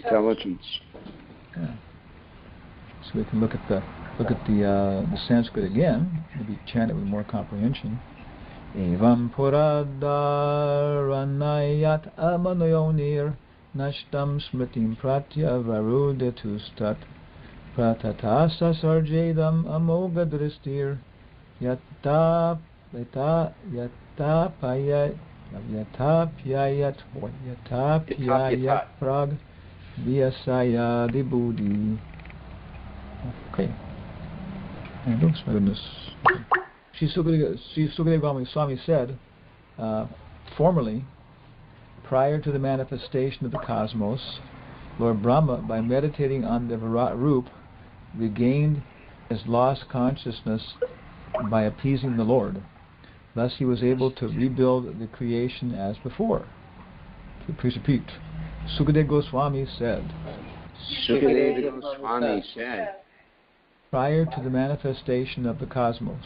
intelligence. Yeah. So we can look at the Sanskrit again, maybe chant it with more comprehension. Evam puradaranayat amanayonir nashtam smritim pratya varudetustat pratatasa sarjedam amogadristir yatapyayat prag vyasaya dibudi. Okay. And oops, my goodness. Śrī Śukadeva Gosvāmī said, formerly, prior to the manifestation of the cosmos, Lord Brahma, by meditating on the virāṭ-rūpa, regained his lost consciousness by appeasing the Lord. Thus he was able to rebuild the creation as before. Please repeat. Śukadeva Gosvāmī said, prior to the manifestation of the cosmos,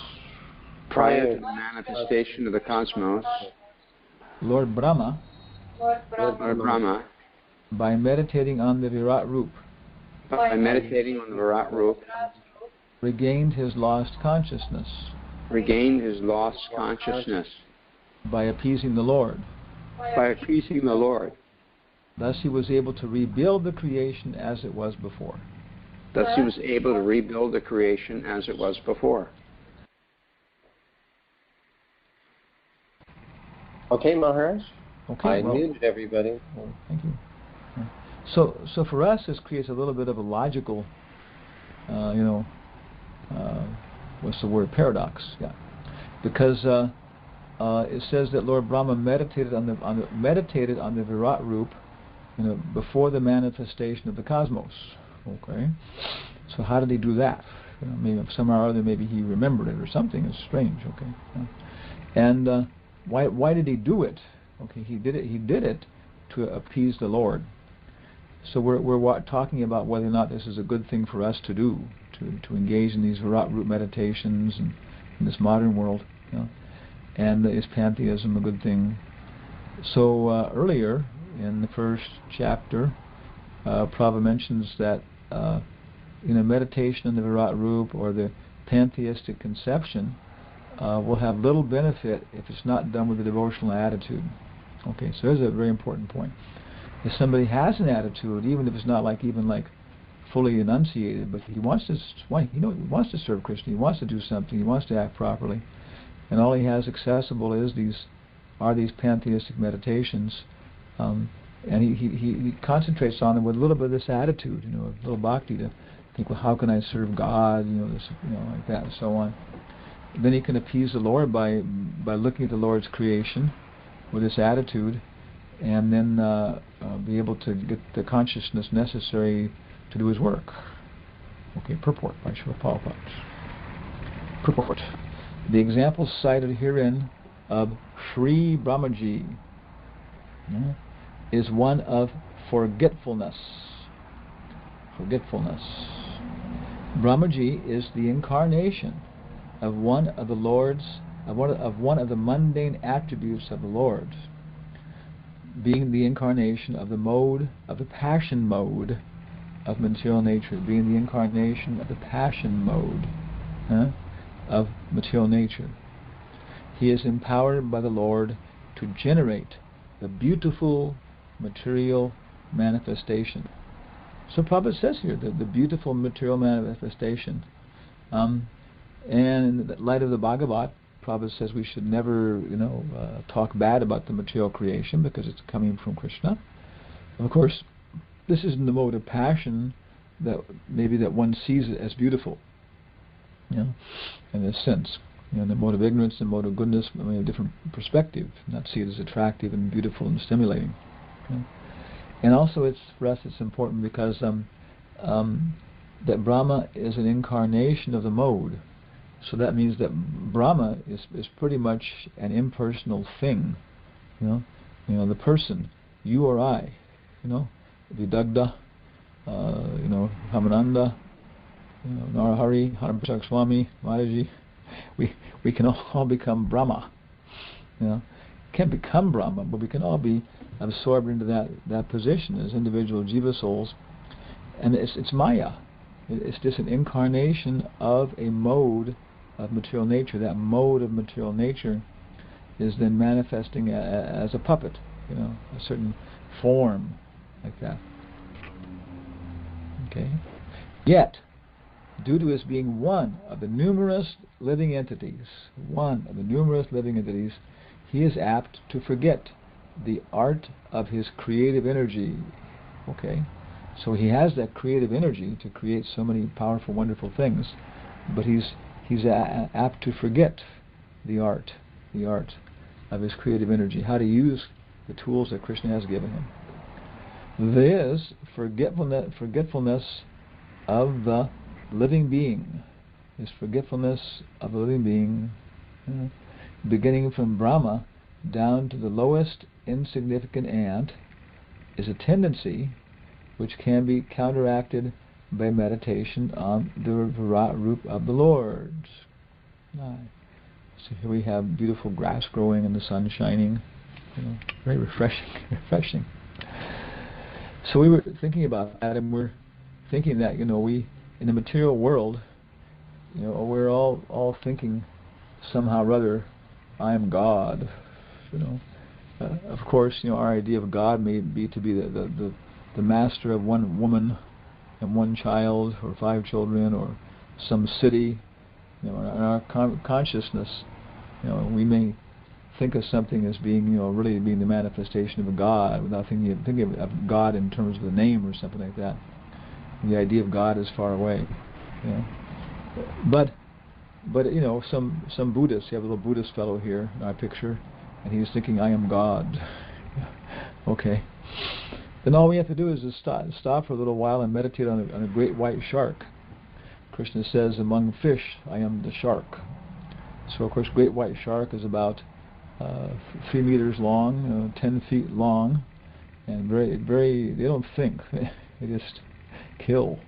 Lord Brahma, by meditating on the virāṭ-rūpa, regained his lost consciousness by appeasing the Lord. Thus he was able to rebuild the creation as it was before. Okay, Maharaj. Okay, I muted everybody. Well, thank you. So for us, this creates a little bit of a logical, what's the word? Paradox. Yeah, because it says that Lord Brahma meditated on the virāṭ-rūpa, before the manifestation of the cosmos. Okay, so how did he do that? Maybe somehow or other, maybe he remembered it or something. It's strange. Okay, and why did he do it? Okay, he did it to appease the Lord. So we're talking about whether or not this is a good thing for us to do, to engage in these virāṭ-rūpa meditations and in this modern world. And is pantheism a good thing? So earlier in the first chapter, Prabhupada mentions that meditation on the virāṭ-rūpa or the pantheistic conception will have little benefit if it's not done with a devotional attitude. Okay, so there's a very important point. If somebody has an attitude, even if it's not even fully enunciated, but he wants to serve Krishna, he wants to do something, he wants to act properly, and all he has accessible is these pantheistic meditations, and he concentrates on them with a little bit of this attitude, a little bhakti, to think, well, how can I serve God, like that, and so on. Then he can appease the Lord by looking at the Lord's creation with this attitude, and then be able to get the consciousness necessary to do his work. Okay, purport by Srila Prabhupada. Purport. The example cited herein of Sri Brahmaji is one of forgetfulness. Brahmaji is the incarnation of one of the mundane attributes of the Lord, being the incarnation of the passion mode of material nature, being the incarnation of the passion mode of material nature. He is empowered by the Lord to generate the beautiful material manifestation. So Prabhupada says here that the beautiful material manifestation, and in the light of the Bhagavat, Prabhupada says we should never, talk bad about the material creation because it's coming from Krishna. Of course, this is in the mode of passion that one sees it as beautiful, in a sense. The mode of ignorance and mode of goodness, a different perspective, not see it as attractive and beautiful and stimulating. And also, for us, it's important because that Brahma is an incarnation of the mode. So that means that Brahma is pretty much an impersonal thing. The person, you or I, Vidagda, Hamananda, Narahari, Hanumatpresaka Swami, Maharaji, we can all become Brahma. can't become Brahma, but we can all be absorbed into that position as individual jiva souls. And it's Maya. It's just an incarnation of a mode of material nature. That mode of material nature is then manifesting as a puppet, a certain form like that. Okay? Yet, due to his being one of the numerous living entities, he is apt to forget the art of his creative energy. Okay? So he has that creative energy to create so many powerful, wonderful things, but he's apt to forget the art of his creative energy, how to use the tools that Krishna has given him. This forgetfulness of the living being, beginning from Brahma down to the lowest insignificant ant, is a tendency which can be counteracted by meditation on the virāṭ-rūpa of the Lord. So here we have beautiful grass growing and the sun shining, very refreshing. So we were thinking about that, and we're thinking that we in the material world, we're all thinking somehow or other, I am God. Of course, our idea of God may be to be the master of one woman and one child, or 5 children, or some city. In our consciousness, we may think of something as being, really being the manifestation of a God, without thinking of God in terms of a name or something like that. And the idea of God is far away. But some Buddhists, you have a little Buddhist fellow here in our picture, and he's thinking, I am God. Okay. Then all we have to do is just stop for a little while and meditate on a great white shark. Krishna says, among fish, I am the shark. So, of course, great white shark is about 3 meters long, 10 feet long, and they don't think. They just kill,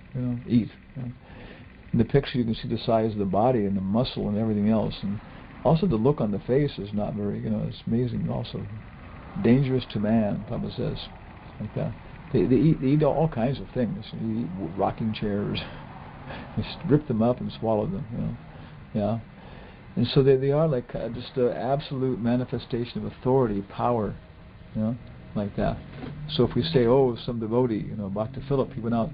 eat. In the picture you can see the size of the body and the muscle and everything else. And also the look on the face is not very, it's amazing also. Dangerous to man, Prabhupada says. Like that. They eat all kinds of things. They eat rocking chairs. They rip them up and swallow them. Yeah. And so they are like just an absolute manifestation of authority, power. Like that. So if we say, some devotee, Bhakta Philip, he went out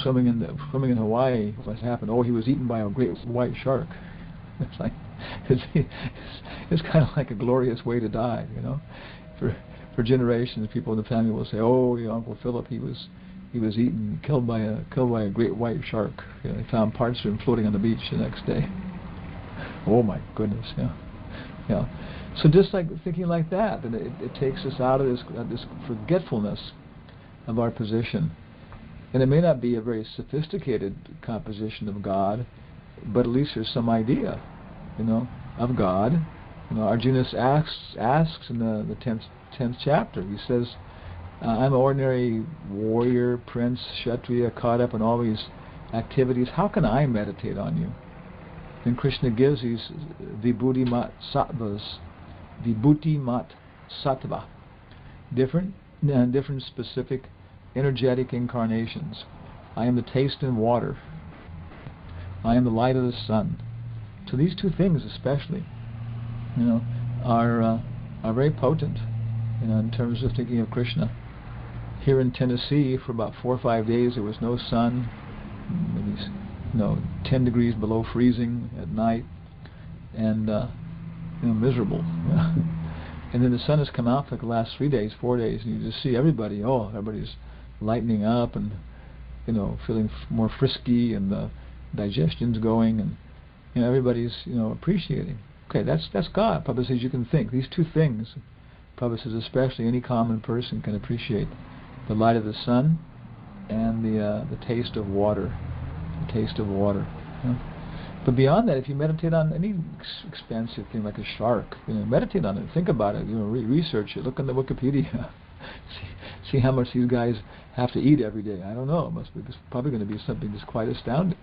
swimming in Hawaii. What happened? He was eaten by a great white shark. It's like it's kind of like a glorious way to die. For generations, people in the family will say, Uncle Philip, he was killed by a great white shark. They found parts of him floating on the beach the next day. Oh my goodness, yeah. So just like thinking like that, and it takes us out of this forgetfulness of our position. And it may not be a very sophisticated composition of God, but at least there's some idea, of God. Arjuna asks in the 10th chapter, he says, I'm an ordinary warrior, prince, kshatriya, caught up in all these activities. How can I meditate on you? Then Krishna gives these vibhuti mat sattva, different specific energetic incarnations. I am the taste and water. I am the light of the sun. So these 2 things especially, are very potent, in terms of thinking of Krishna. Here in Tennessee, for about 4 or 5 days, there was no sun, maybe 10 degrees below freezing at night, and miserable. And then the sun has come out for the last 3 days, 4 days, and you just see everybody's lightening up and feeling more frisky, and the digestion's going, and everybody's appreciating. Okay, that's God. Prabhupada says you can think these 2 things. Prabhupada says especially any common person can appreciate the light of the sun and the taste of water. The taste of water. But beyond that, if you meditate on any expensive thing like a shark, meditate on it, think about it, research it, look on the Wikipedia, see how much these guys have to eat every day. I don't know. It's probably going to be something that's quite astounding.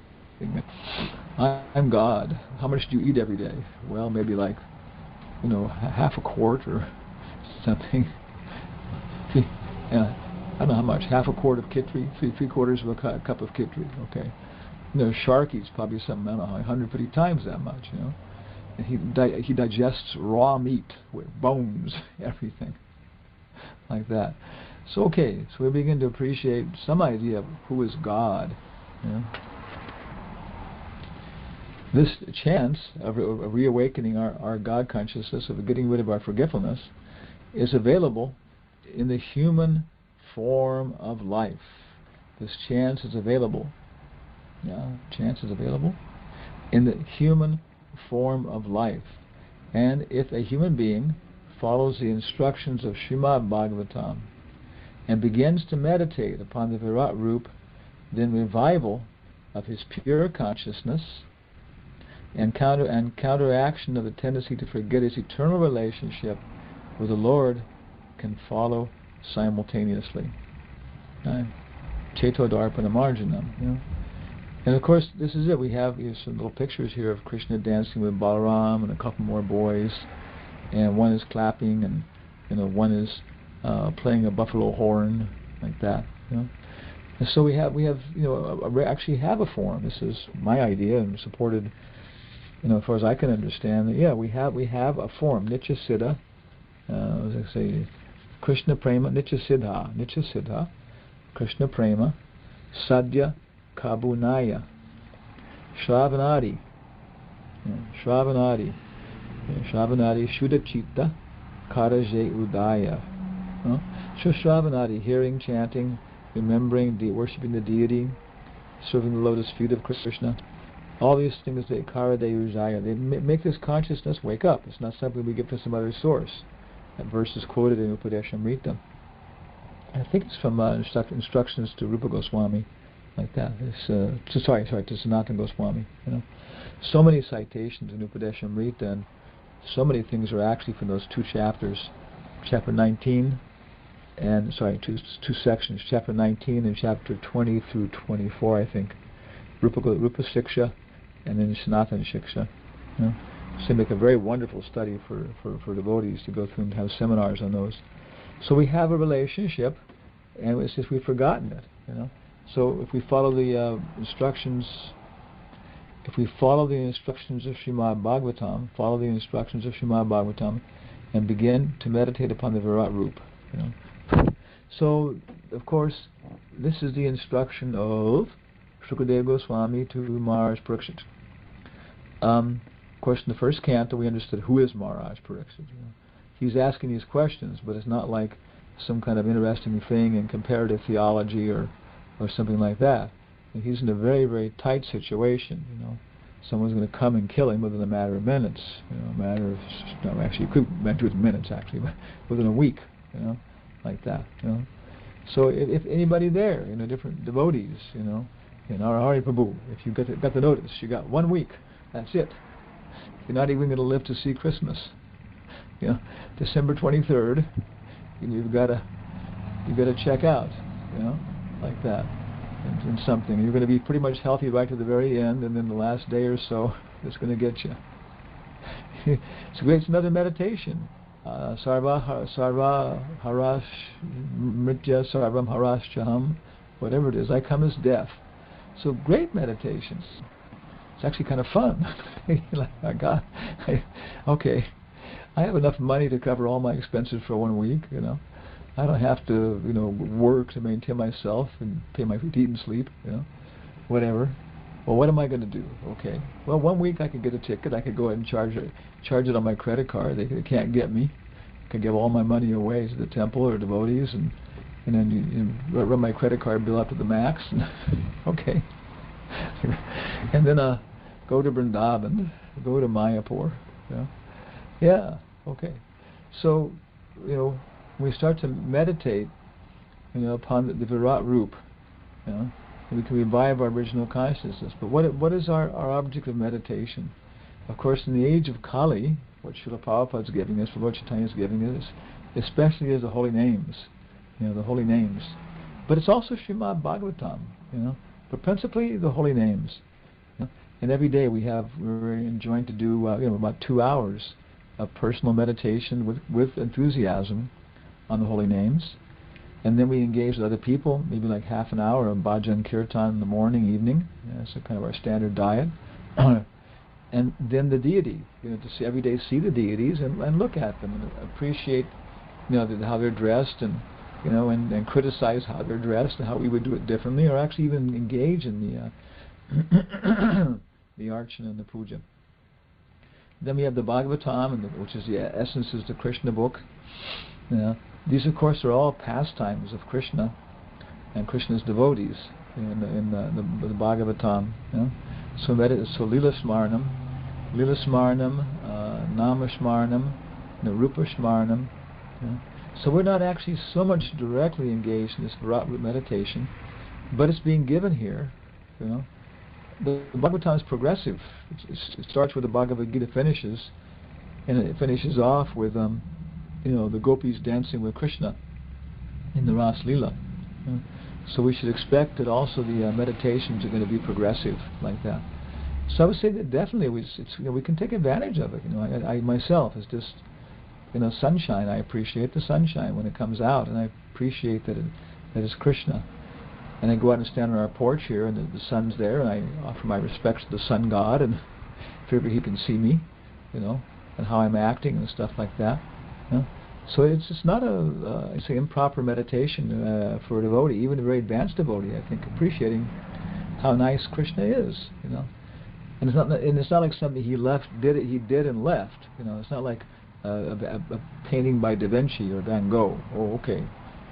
I'm God. How much do you eat every day? Well, maybe like, half a quart or something. I don't know how much, half a quart of kitri, three quarters of a cup of kitri, okay. Shark eats probably something, I don't know, 150 times that much, And he digests raw meat with bones, everything, like that. So okay, so we begin to appreciate some idea of who is God. This chance of reawakening our God consciousness, of getting rid of our forgetfulness, is available in the human form of life. This chance is available. Chance is available in the human form of life. And if a human being follows the instructions of Śrīmad Bhagavatam and begins to meditate upon the virāṭ-rūpa, then revival of his pure consciousness and counteraction of the tendency to forget his eternal relationship with the Lord can follow simultaneously. Cheto Darpana Marjanam. And of course, this is it. We have some little pictures here of Krishna dancing with Balaram and a couple more boys, and one is clapping, and one is playing a buffalo horn, like that. And so we actually have a form. This is my idea and supported, as far as I can understand. That, we have a form. Nitya Siddha, as I say, Krishna Prema, Nitya Siddha, Krishna Prema, Sadhya Kabunaya, Shravanadi, Shravanadi, Shuddha Chitta, Karaje Udaya. So Shravanadi, hearing, chanting, remembering, worshipping the deity, serving the lotus feet of Krishna. All these things, they Karade Udaya, they make this consciousness wake up. It's not something we get from some other source. That verse is quoted in Upadeshamrita. I think it's from instructions to Rupa Gosvāmī, like that. It's to Sanatana Gosvāmī. So many citations in Upadeshamrita, and so many things are actually from those two chapters, chapter 19, and two sections, chapter 19 and chapter 20 through 24, I think. Rupa Siksha, and then Sanatana Shiksha. So they make a very wonderful study for devotees to go through and have seminars on those. So we have a relationship, and it's just we've forgotten it. So if we follow the instructions, of Śrīmad Bhagavatam, and begin to meditate upon the virāṭ-rūpa. So, of course, this is the instruction of Śukadeva Gosvāmī to Maharaj Parikshit. Of course, in the first canto, we understood who is Maharaj Parikshit. He's asking these questions, but it's not like some kind of interesting thing in comparative theology or something like that. And he's in a very, very tight situation. Someone's going to come and kill him within a matter of minutes. It could be minutes actually, but within a week. Like that. So if anybody there, different devotees, in Hari Prabhu, if you got the notice, you got 1 week. That's it. You're not even going to live to see Christmas. December 23rd, you've got to check out. Like that, and something. You're going to be pretty much healthy right to the very end, and then the last day or so, it's going to get you. It's another meditation. Sarva harash mritya sarvam harashchaham, whatever it is. I come as death. So great meditations. It's actually kind of fun. Like, my God, okay, I have enough money to cover all my expenses for 1 week. I don't have to, work to maintain myself and pay my food, eat and sleep, whatever. Well, what am I going to do? Okay. Well, 1 week I could get a ticket. I could go ahead and charge it on my credit card. They can't get me. I could give all my money away to the temple or devotees, and then run my credit card bill up to the max. Okay. And then go to Vrindavan, go to Mayapur. Yeah. Okay. So, we start to meditate, upon the virāṭ-rūpa, we can revive our original consciousness. But what is our object of meditation? Of course, in the age of Kali, what Srila Prabhupada is giving us, what Chaitanya is giving us, especially is the holy names, the holy names. But it's also Śrīmad Bhagavatam, but principally the holy names. And every day we're enjoined to do about 2 hours of personal meditation with enthusiasm on the holy names. And then we engage with other people, maybe like half an hour of bhajan kirtan in the morning, evening. That's kind of our standard diet. And then the deity, to see every day, see the deities and look at them and appreciate, how they're dressed, and and criticize how they're dressed and how we would do it differently, or actually even engage in the the archana and the puja. Then we have the Bhagavatam, which is the Essences of Krishna book. These, of course, are all pastimes of Krishna and Krishna's devotees in the Bhagavatam. So that is Lila Smaranam, Nama Smaranam, Rupa Smaranam. So we're not actually so much directly engaged in this virāṭ-rūpa meditation, but it's being given here. The Bhagavatam is progressive. It starts where the Bhagavad Gita finishes, and it finishes off with the gopis dancing with Krishna in the Ras Lila. So we should expect that also the meditations are going to be progressive like that. So I would say that definitely we can take advantage of it. I myself is just sunshine. I appreciate the sunshine when it comes out, and I appreciate that it's Krishna. And I go out and stand on our porch here, and the sun's there, and I offer my respects to the sun god, and if ever he can see me, and how I'm acting and stuff like that. So it's just not it's an improper meditation for a devotee, even a very advanced devotee, I think, appreciating how nice Krishna is, And it's not like something he did and left. It's not like a painting by Da Vinci or Van Gogh. Oh, okay,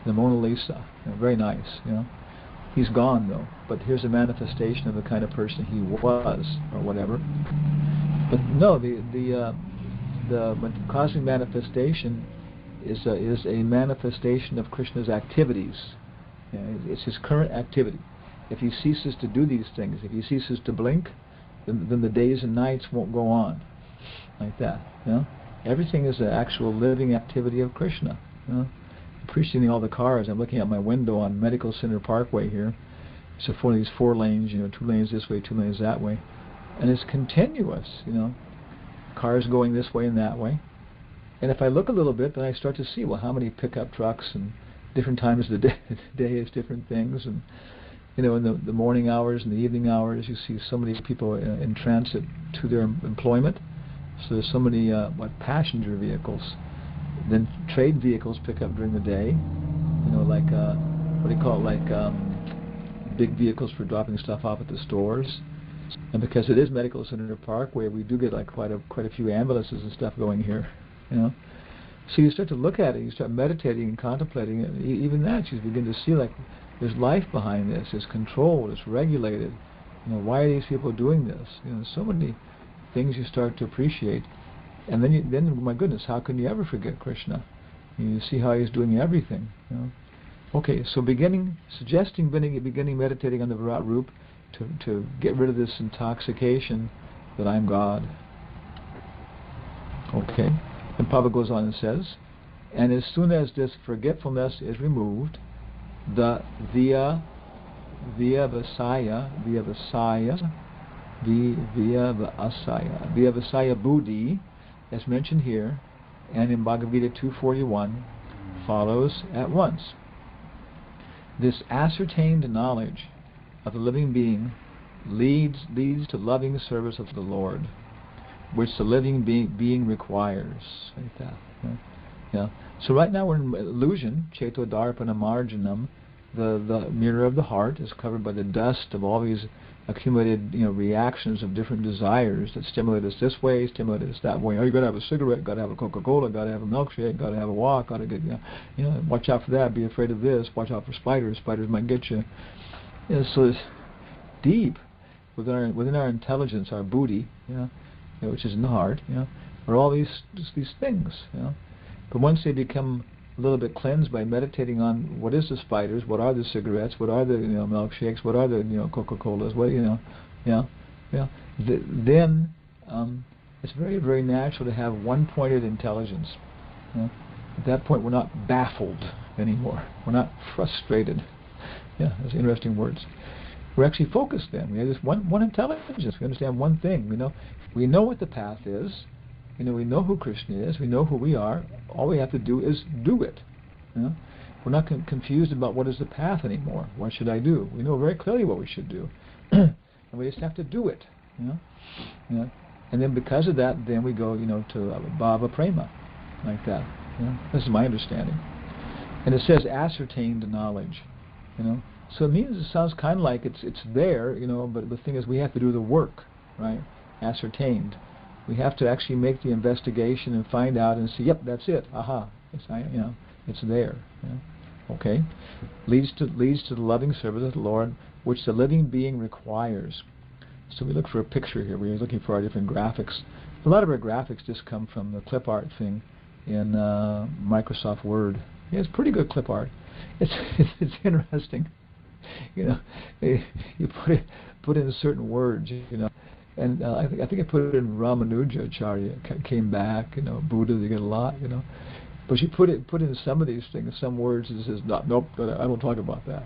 the Mona Lisa, very nice, He's gone though, but here's a manifestation of the kind of person he was, or whatever. But no, the cosmic manifestation is a manifestation of Krishna's activities. It's his current activity. If he ceases to do these things, if he ceases to blink, then the days and nights won't go on like that. Everything is an actual living activity of Krishna. Appreciating all the cars. I'm looking out my window on Medical Center Parkway here. It's one of these 4 lanes, 2 lanes this way, 2 lanes that way, and it's continuous. Cars going this way and that way. And if I look a little bit, then I start to see, well, how many pickup trucks and different times of the day is different things. And in the morning hours and the evening hours, you see so many people in transit to their employment. So there's so many passenger vehicles. Then trade vehicles pick up during the day. Like what do you call it? Big vehicles for dropping stuff off at the stores. And because it is Medical Center Parkway, we do get quite a few ambulances and stuff going here. So you start to look at it, you start meditating and contemplating it. Even that, you begin to see there's life behind this. It's controlled. It's regulated. Why are these people doing this? So many things you start to appreciate, and then my goodness, how can you ever forget Krishna? You see how he's doing everything. Okay, so beginning meditating on the virāṭ-rūpa to get rid of this intoxication that I'm God. Okay, and Prabhupada goes on and says, and as soon as this forgetfulness is removed, the via Vasaya buddhi, as mentioned here, and in Bhagavad Gita 241, follows at once. This ascertained knowledge of the living being leads to loving service of the Lord, which the living being requires. Like that. So right now we're in illusion, Cheto Darpana Marjanam. The mirror of the heart is covered by the dust of all these accumulated reactions of different desires that stimulate us this way, stimulate us that way. Oh, you got to have a cigarette, got to have a Coca-Cola, got to have a milkshake, got to have a walk, got to get watch out for that, be afraid of this, watch out for spiders might get you. So it's deep within our intelligence, our buddhi, which is in the heart, are all these things. But once they become a little bit cleansed by meditating on what is the spiders, what are the cigarettes, what are the milkshakes, what are the Coca-Colas, then it's very, very natural to have one-pointed intelligence. At that point, we're not baffled anymore. We're not frustrated. Those interesting words. We're actually focused then. We have this one intelligence. We understand one thing. We know what the path is. we know who Krishna is, we know who we are. All we have to do is do it. We're not confused about what is the path anymore. What should I do? We know very clearly what we should do. And we just have to do it. And then because of that, then we go, to bhava prema, like that. This is my understanding. And it says ascertained knowledge. So it means, it sounds kind of like it's there, but the thing is we have to do the work, right? Ascertained. We have to actually make the investigation and find out and see, yep, that's it. Aha, it's there. Okay, leads to the loving service of the Lord, which the living being requires. So we look for a picture here. We're looking for our different graphics. A lot of our graphics just come from the clip art thing in Microsoft Word. Yeah, it's pretty good clip art. It's interesting. You put in certain words. And I think I put it in Ramanujacharya. Came back. Buddha. You get a lot. But you put in some of these things, some words, it says, nope, I don't talk about that,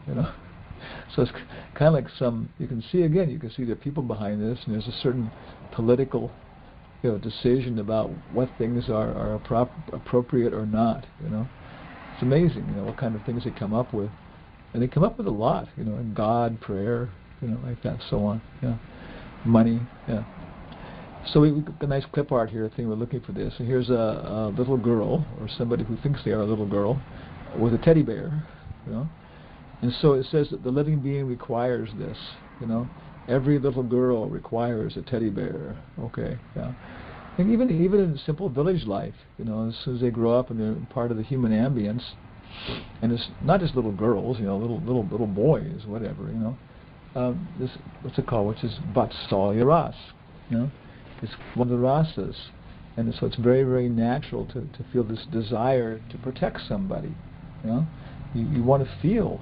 So it's kind of like you can see the people behind this, and there's a certain political, decision about what things are appropriate or not, It's amazing, what kind of things they come up with. And they come up with a lot, in God, prayer, like that, so on, money, So we got a nice clip art here, thing we're looking for this. And here's a little girl, or somebody who thinks they are a little girl, with a teddy bear, And so it says that the living being requires this, Every little girl requires a teddy bear, okay, And even in simple village life, as soon as they grow up and they're part of the human ambience, and it's not just little girls, little boys, whatever, this, what's it called, which is Vatsalya Ras, It's one of the rasas, and so it's very, very natural to feel this desire to protect somebody. You want to feel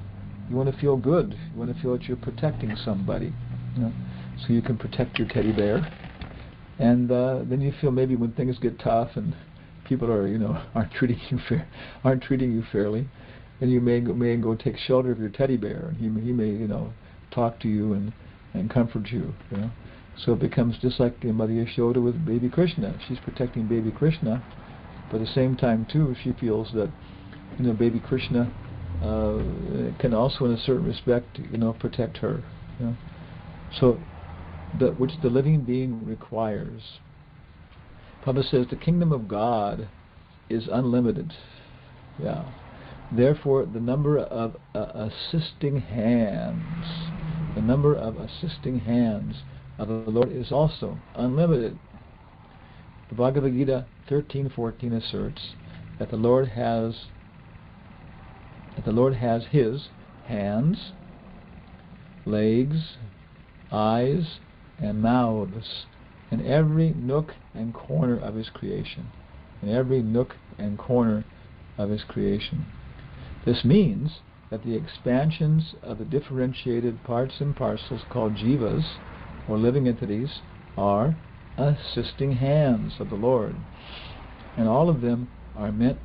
good. You want to feel that you're protecting somebody. So you can protect your teddy bear, and then you feel maybe when things get tough and people are aren't treating you fairly, then you may go take shelter of your teddy bear, and he may talk to you and comfort you. So it becomes just like Mother Yashoda with baby Krishna. She's protecting baby Krishna, but at the same time too, she feels that baby Krishna can also, in a certain respect, protect her. So, which the living being requires. Prabhupada says the kingdom of God is unlimited. Therefore, the number of assisting hands, of the Lord is also unlimited. The Bhagavad Gita 13:14 asserts that the Lord has His hands, legs, eyes, and mouths in every nook and corner of His creation. This means that the expansions of the differentiated parts and parcels called jivas, or living entities, are assisting hands of the Lord, and all of them are meant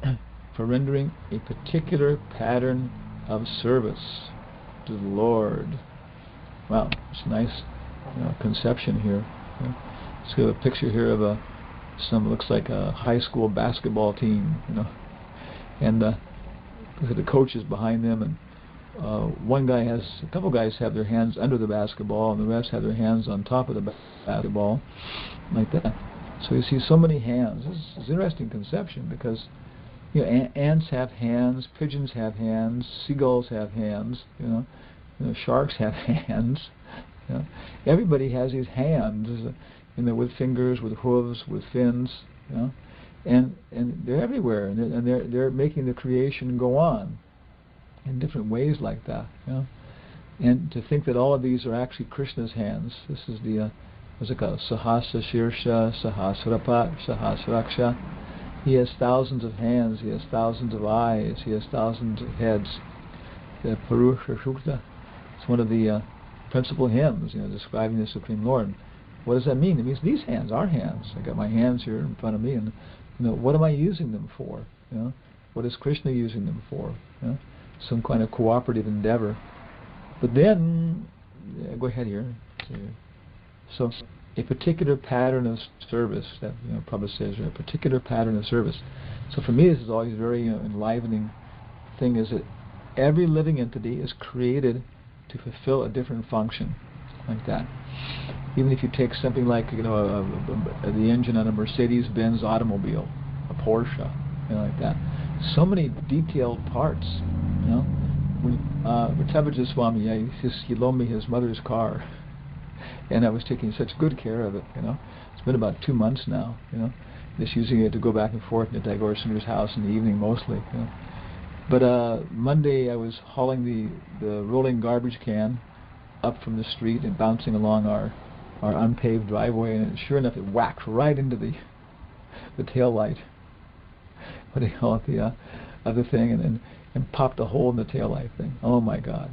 for rendering a particular pattern of service to the Lord. Wow, it's a nice conception here. So we have a picture here of looks like a high school basketball team, and look at the coaches behind them, and a couple guys have their hands under the basketball, and the rest have their hands on top of the basketball, like that. So you see so many hands. This is an interesting conception because ants have hands, pigeons have hands, seagulls have hands, sharks have hands. Everybody has these hands, with fingers, with hooves, with fins, and they're everywhere, and they're making the creation go on in different ways like that. And to think that all of these are actually Krishna's hands. This is the what's it called? Sahasra Shirsha, Sahasrapat, Sahasraksha. He has thousands of hands, he has thousands of eyes, he has thousands of heads. The Purusha Sukta, it's one of the principal hymns, describing the Supreme Lord. What does that mean? It means these hands, our hands. I got my hands here in front of me, and what am I using them for? What is Krishna using them for? Some kind of cooperative endeavor. But then, go ahead here. So a particular pattern of service that Prabhupada says, a particular pattern of service. So for me, this is always very enlivening thing, is that every living entity is created to fulfill a different function, like that. Even if you take something like the engine on a Mercedes-Benz automobile, a Porsche, like that. So many detailed parts. Virāṭ-rūpa Swami, he loaned me his mother's car, and I was taking such good care of it. It's been about 2 months now. Just using it to go back and forth to Tagore Sundar's house in the evening mostly. But Monday I was hauling the rolling garbage can up from the street and bouncing along our unpaved driveway, and sure enough, it whacked right into the tail light. What do you call it? The other thing, and popped a hole in the tail light thing. Oh my God,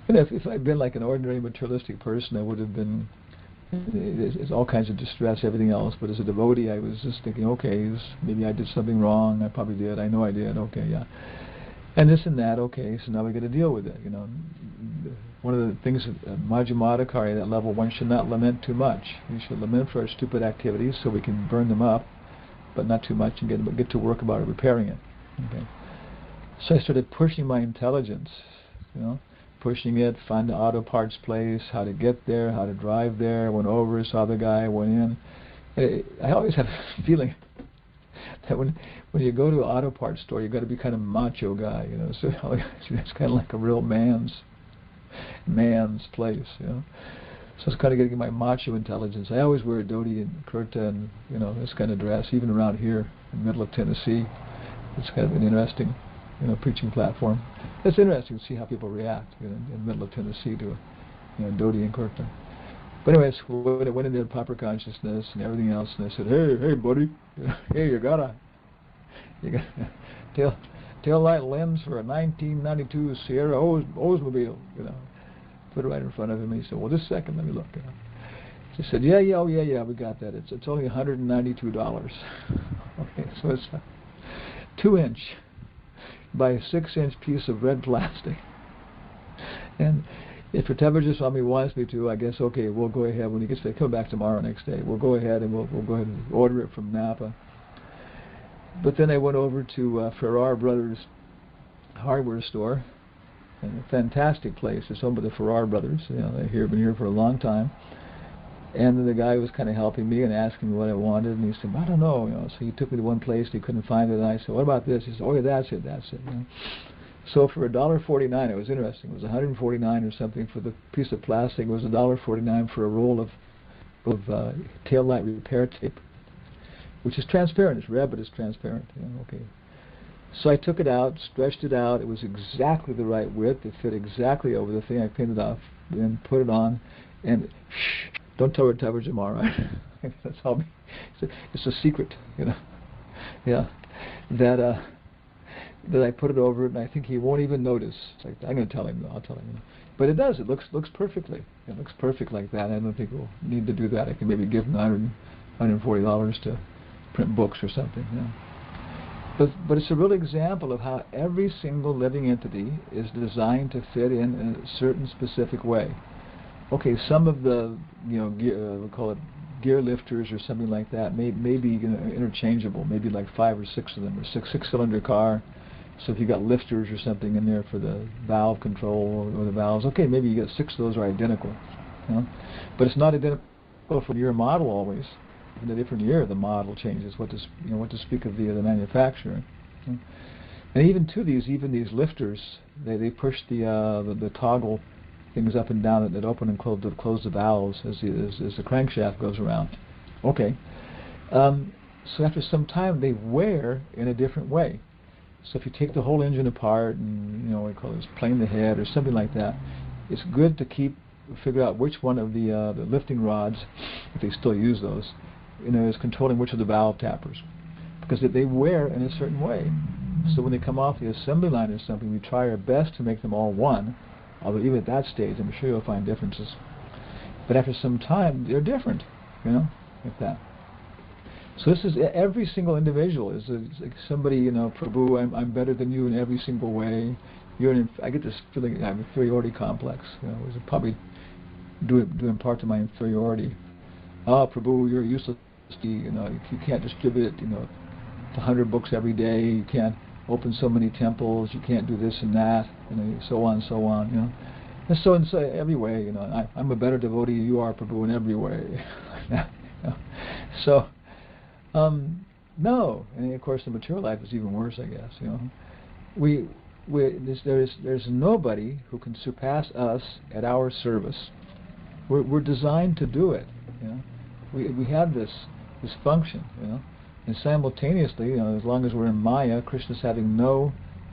And if I'd been like an ordinary materialistic person, I would have been. It's all kinds of distress, everything else. But as a devotee, I was just thinking, okay, maybe I did something wrong. I probably did. I know I did. Okay, yeah. And this and that. Okay, so now we got to deal with it. One of the things at Majjhimadhikari, that level, one should not lament too much. We should lament for our stupid activities so we can burn them up, but not too much, and get to work about repairing it. Okay. So I started pushing my intelligence. Pushing it, find the auto parts place, how to get there, how to drive there, went over, saw the guy, went in. I always have a feeling that when you go to an auto parts store, you've got to be kind of macho guy, so it's kind of like a real man's place, So it's kind of getting my macho intelligence. I always wear a dhoti and kurta and, this kind of dress, even around here in the middle of Tennessee. It's kind of an interesting preaching platform. It's interesting to see how people react in the middle of Tennessee to a dhoti and kurta. But anyways, when it went into proper consciousness and everything else, and I said, hey buddy, hey, you got a tail light lens for a 1992 Sierra Oldsmobile, Put it right in front of him. He said, well, just a second, let me look. He said, yeah, we got that. It's only $192. Okay, so it's a 2-inch by a 6-inch piece of red plastic. And if Virāṭ-rūpa Swami wants me to, I guess, okay, we'll go ahead. When he gets there, come back tomorrow, next day. We'll go ahead and we'll go ahead and order it from Napa. But then I went over to Farrar Brothers hardware store, and a fantastic place. It's owned by the Farrar Brothers. They've been here for a long time. And then the guy was kind of helping me and asking me what I wanted, and he said, I don't know, So he took me to one place, he couldn't find it, and I said, what about this? He said, oh yeah, that's it. So for $1.49, it was interesting. It was $149 or something for the piece of plastic. It was $1.49 for a roll of tail light repair tape, which is transparent. It's red, but it's transparent. Okay. So I took it out, stretched it out. It was exactly the right width. It fit exactly over the thing. I pinned it off and put it on, and don't tell Virāṭ tomorrow. That's all. It's a secret, Yeah, that I put it over it, and I think he won't even notice. It's like, I'm going to tell him. I'll tell him. But it does. It looks perfectly. It looks perfect like that. I don't think we'll need to do that. I can maybe give him $140 to print books or something. But it's a real example of how every single living entity is designed to fit in a certain specific way. Okay, some of the we'll call it gear lifters or something like that may be interchangeable. Maybe like 5 or 6 of them, or six-cylinder car. So if you got lifters or something in there for the valve control or the valves, okay, maybe you get 6 of those are identical. But it's not identical for your model always. In a different year, the model changes. What to speak of the manufacturer. And even these lifters, they push the toggle things up and down that open and close the valves as the crankshaft goes around. Okay. So after some time, they wear in a different way. So if you take the whole engine apart and we call it plane the head or something like that, it's good to figure out which one of the lifting rods, if they still use those, is controlling which of the valve tappers, because they wear in a certain way. So when they come off the assembly line or something, we try our best to make them all one. Although even at that stage, I'm sure you'll find differences. But after some time, they're different, like that. So this is every single individual is like somebody, Prabhu, I'm better than you in every single way. I get this feeling I have an inferiority complex. It was probably due in part to my inferiority "Oh, Prabhu, you're useless. You can't distribute, 100 books every day. You can't open so many temples. You can't do this and that. So on and so on. And so in every way, I'm a better devotee than you are, Prabhu, in every way." So, no. And of course, the material life is even worse, I guess. There's nobody who can surpass us at our service. We're designed to do it. We have this function. And simultaneously, as long as we're in Maya, Krishna's having no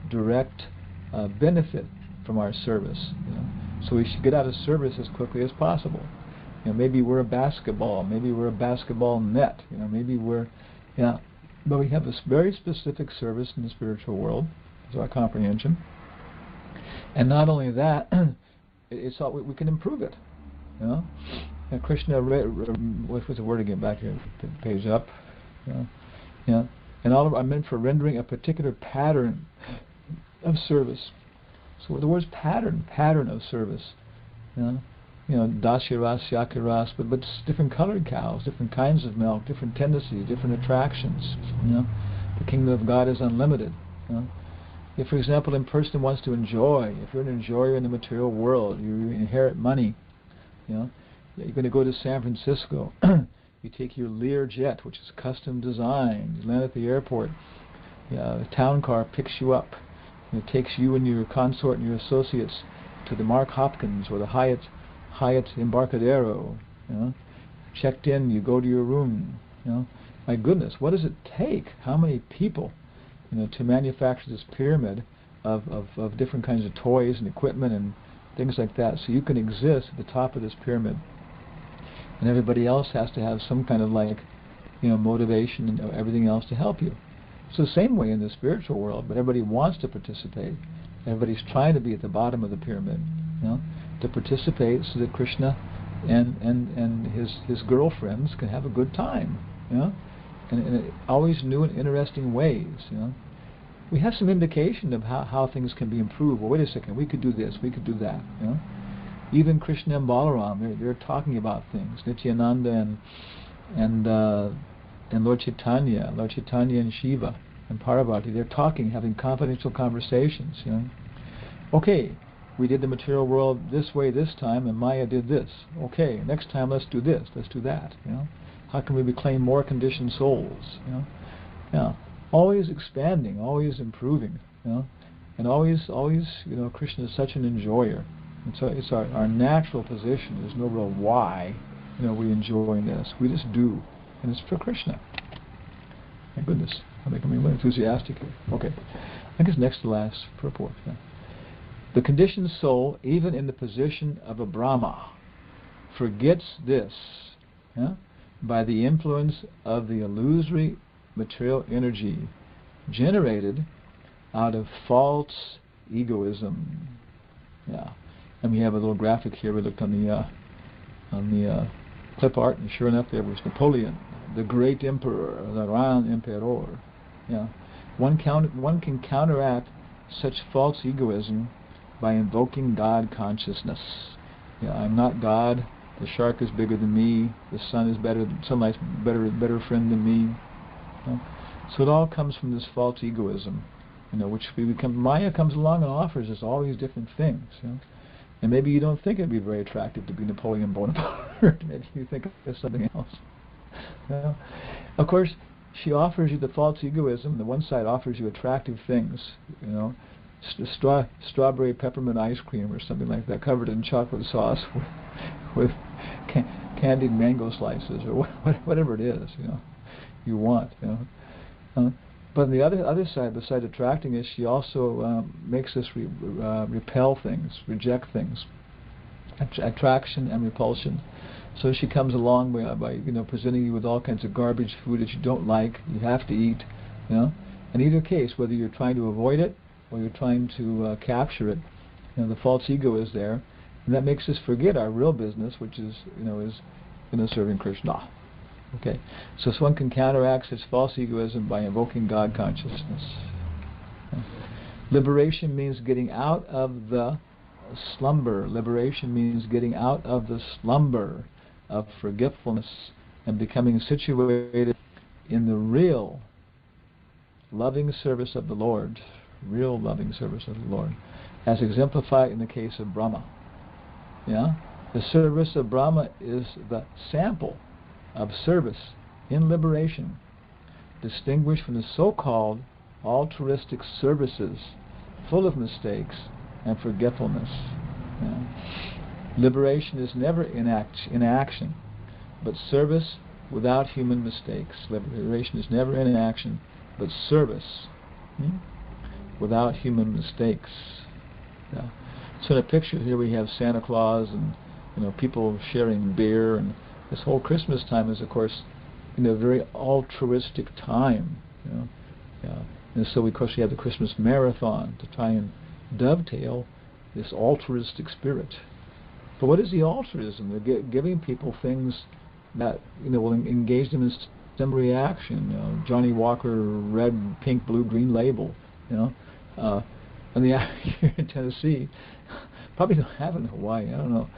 direct benefit from our service. So we should get out of service as quickly as possible. Maybe we're a basketball. Maybe we're a basketball net. Maybe we're, but we have this very specific service in the spiritual world. Is our comprehension. And not only that, it's all, we can improve it. And Krishna, what was the word again? Back here, page up. And all are meant for rendering a particular pattern of service. So the word's pattern of service. Dashiras, Yakiras, but it's different colored cows, different kinds of milk, different tendencies, different attractions. The kingdom of God is unlimited. If, for example, a person wants to enjoy, if you're an enjoyer in the material world, you inherit money, you're going to go to San Francisco, you take your Lear jet, which is custom designed, you land at the airport, a town car picks you up, it takes you and your consort and your associates to the Mark Hopkins or the Hyatt Embarcadero, checked in, you go to your room, my goodness, what does it take? How many people to manufacture this pyramid of different kinds of toys and equipment and things like that, so you can exist at the top of this pyramid, and everybody else has to have some kind of motivation and everything else to help you. So the same way in the spiritual world, but everybody wants to participate. Everybody's trying to be at the bottom of the pyramid, to participate so that Krishna and his girlfriends can have a good time, and always new and interesting ways. We have some indication of how things can be improved. Well, wait a second, we could do this, we could do that. Even Krishna and Balaram, they're talking about things. Nityananda and Lord Chaitanya and Shiva and Parvati, they're talking, having confidential conversations. Okay, we did the material world this way this time, and Maya did this. Okay, next time let's do this, let's do that. How can we reclaim more conditioned souls? Always expanding, always improving. And always, Krishna is such an enjoyer. And so it's our natural position. There's no real why, we enjoy this. We just do, and it's for Krishna. My goodness, I'm becoming really enthusiastic here. Okay, I guess next to last purport. The conditioned soul, even in the position of a Brahmā, forgets this by the influence of the illusory material energy generated out of false egoism. And we have a little graphic here. We looked on the clip art, and sure enough, there was Napoleon, the great emperor, the Grand Emperor. One can counteract such false egoism by invoking God consciousness. I'm not God. The shark is bigger than me. The sun is better. Sunlight's better friend than me. So it all comes from this false egoism, which Maya comes along and offers us all these different things. And maybe you don't think it'd be very attractive to be Napoleon Bonaparte. Maybe you think of something else. Of course, she offers you the false egoism. The one side offers you attractive things, strawberry peppermint ice cream or something like that, covered in chocolate sauce with candied mango slices or whatever it is, you want. But on the other side, besides attracting us, she also makes us repel things, reject things, attraction and repulsion. So she comes along by presenting you with all kinds of garbage food that you don't like, you have to eat. In either case, whether you're trying to avoid it or you're trying to capture it, the false ego is there, and that makes us forget our real business, which is serving Krishna. Okay, so one can counteract such false egoism by invoking God consciousness. Liberation means getting out of the slumber. Liberation means getting out of the slumber of forgetfulness and becoming situated in the real loving service of the Lord, real loving service of the Lord, as exemplified in the case of Brahmā. Yeah? The service of Brahmā is the sample of service in liberation, distinguished from the so-called altruistic services full of mistakes and forgetfulness. Yeah? Liberation is never in action, but service without human mistakes. Liberation is never in action, but service without human mistakes. Yeah. So in the picture here we have Santa Claus and people sharing beer, and this whole Christmas time is, of course, a very altruistic time. Yeah. And so, of course, we have the Christmas marathon to try and dovetail this altruistic spirit. But what is the altruism? They're giving people things that will engage them in some reaction. Johnny Walker, red, pink, blue, green label. And here in Tennessee, probably don't have it in Hawaii. I don't know.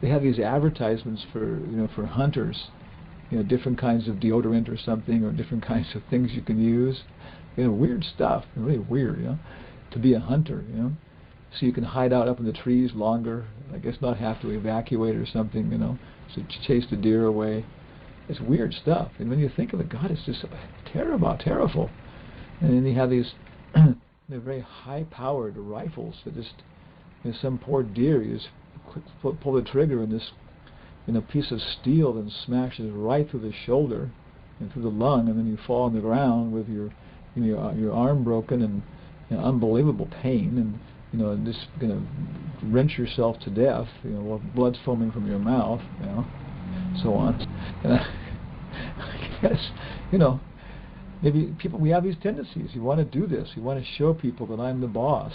They have these advertisements for hunters. Different kinds of deodorant or something, or different kinds of things you can use. Weird stuff. Really weird. To be a hunter. So you can hide out up in the trees longer. I guess not have to evacuate or something. So to chase the deer away. It's weird stuff. And when you think of it, God, it's just terrible. And then you have these they're very high-powered rifles that just, some poor deer, you just pull the trigger, and this piece of steel then smashes right through the shoulder and through the lung, and then you fall on the ground with your arm broken and unbelievable pain, and and just wrench yourself to death, while blood's foaming from your mouth, so on. And I guess, maybe we have these tendencies. You want to do this. You want to show people that I'm the boss.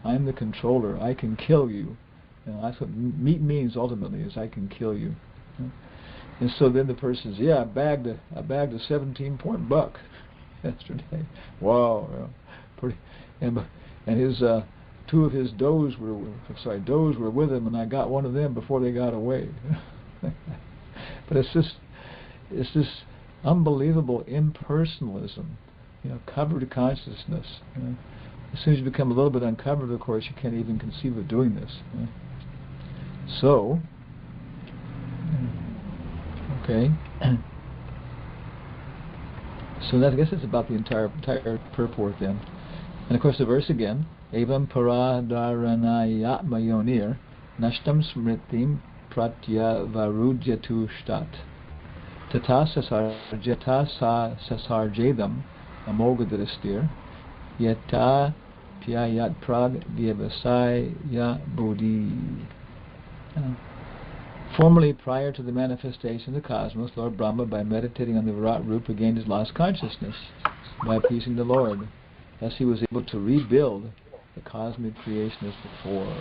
I'm the controller. I can kill you. That's what meat means ultimately, is I can kill you. And so then the person says, I bagged a 17-point buck yesterday. Wow, pretty. And his two of his does were with him, and I got one of them before they got away. But it's this unbelievable impersonalism, covered consciousness. As soon as you become a little bit uncovered, of course, you can't even conceive of doing this. So, okay. So I guess that's about the entire purport then. And of course the verse again, Evam paradharanaya mayonir nashtam smritim pratyavarudyatu shtat tata sasarjedam amogadristir yata pyayat prag vyavasaya bodhi. Formerly, prior to the manifestation of the cosmos, Lord Brahma, by meditating on the virāṭ-rūpa, gained his lost consciousness by appeasing the Lord. Thus he was able to rebuild the cosmic creation as before.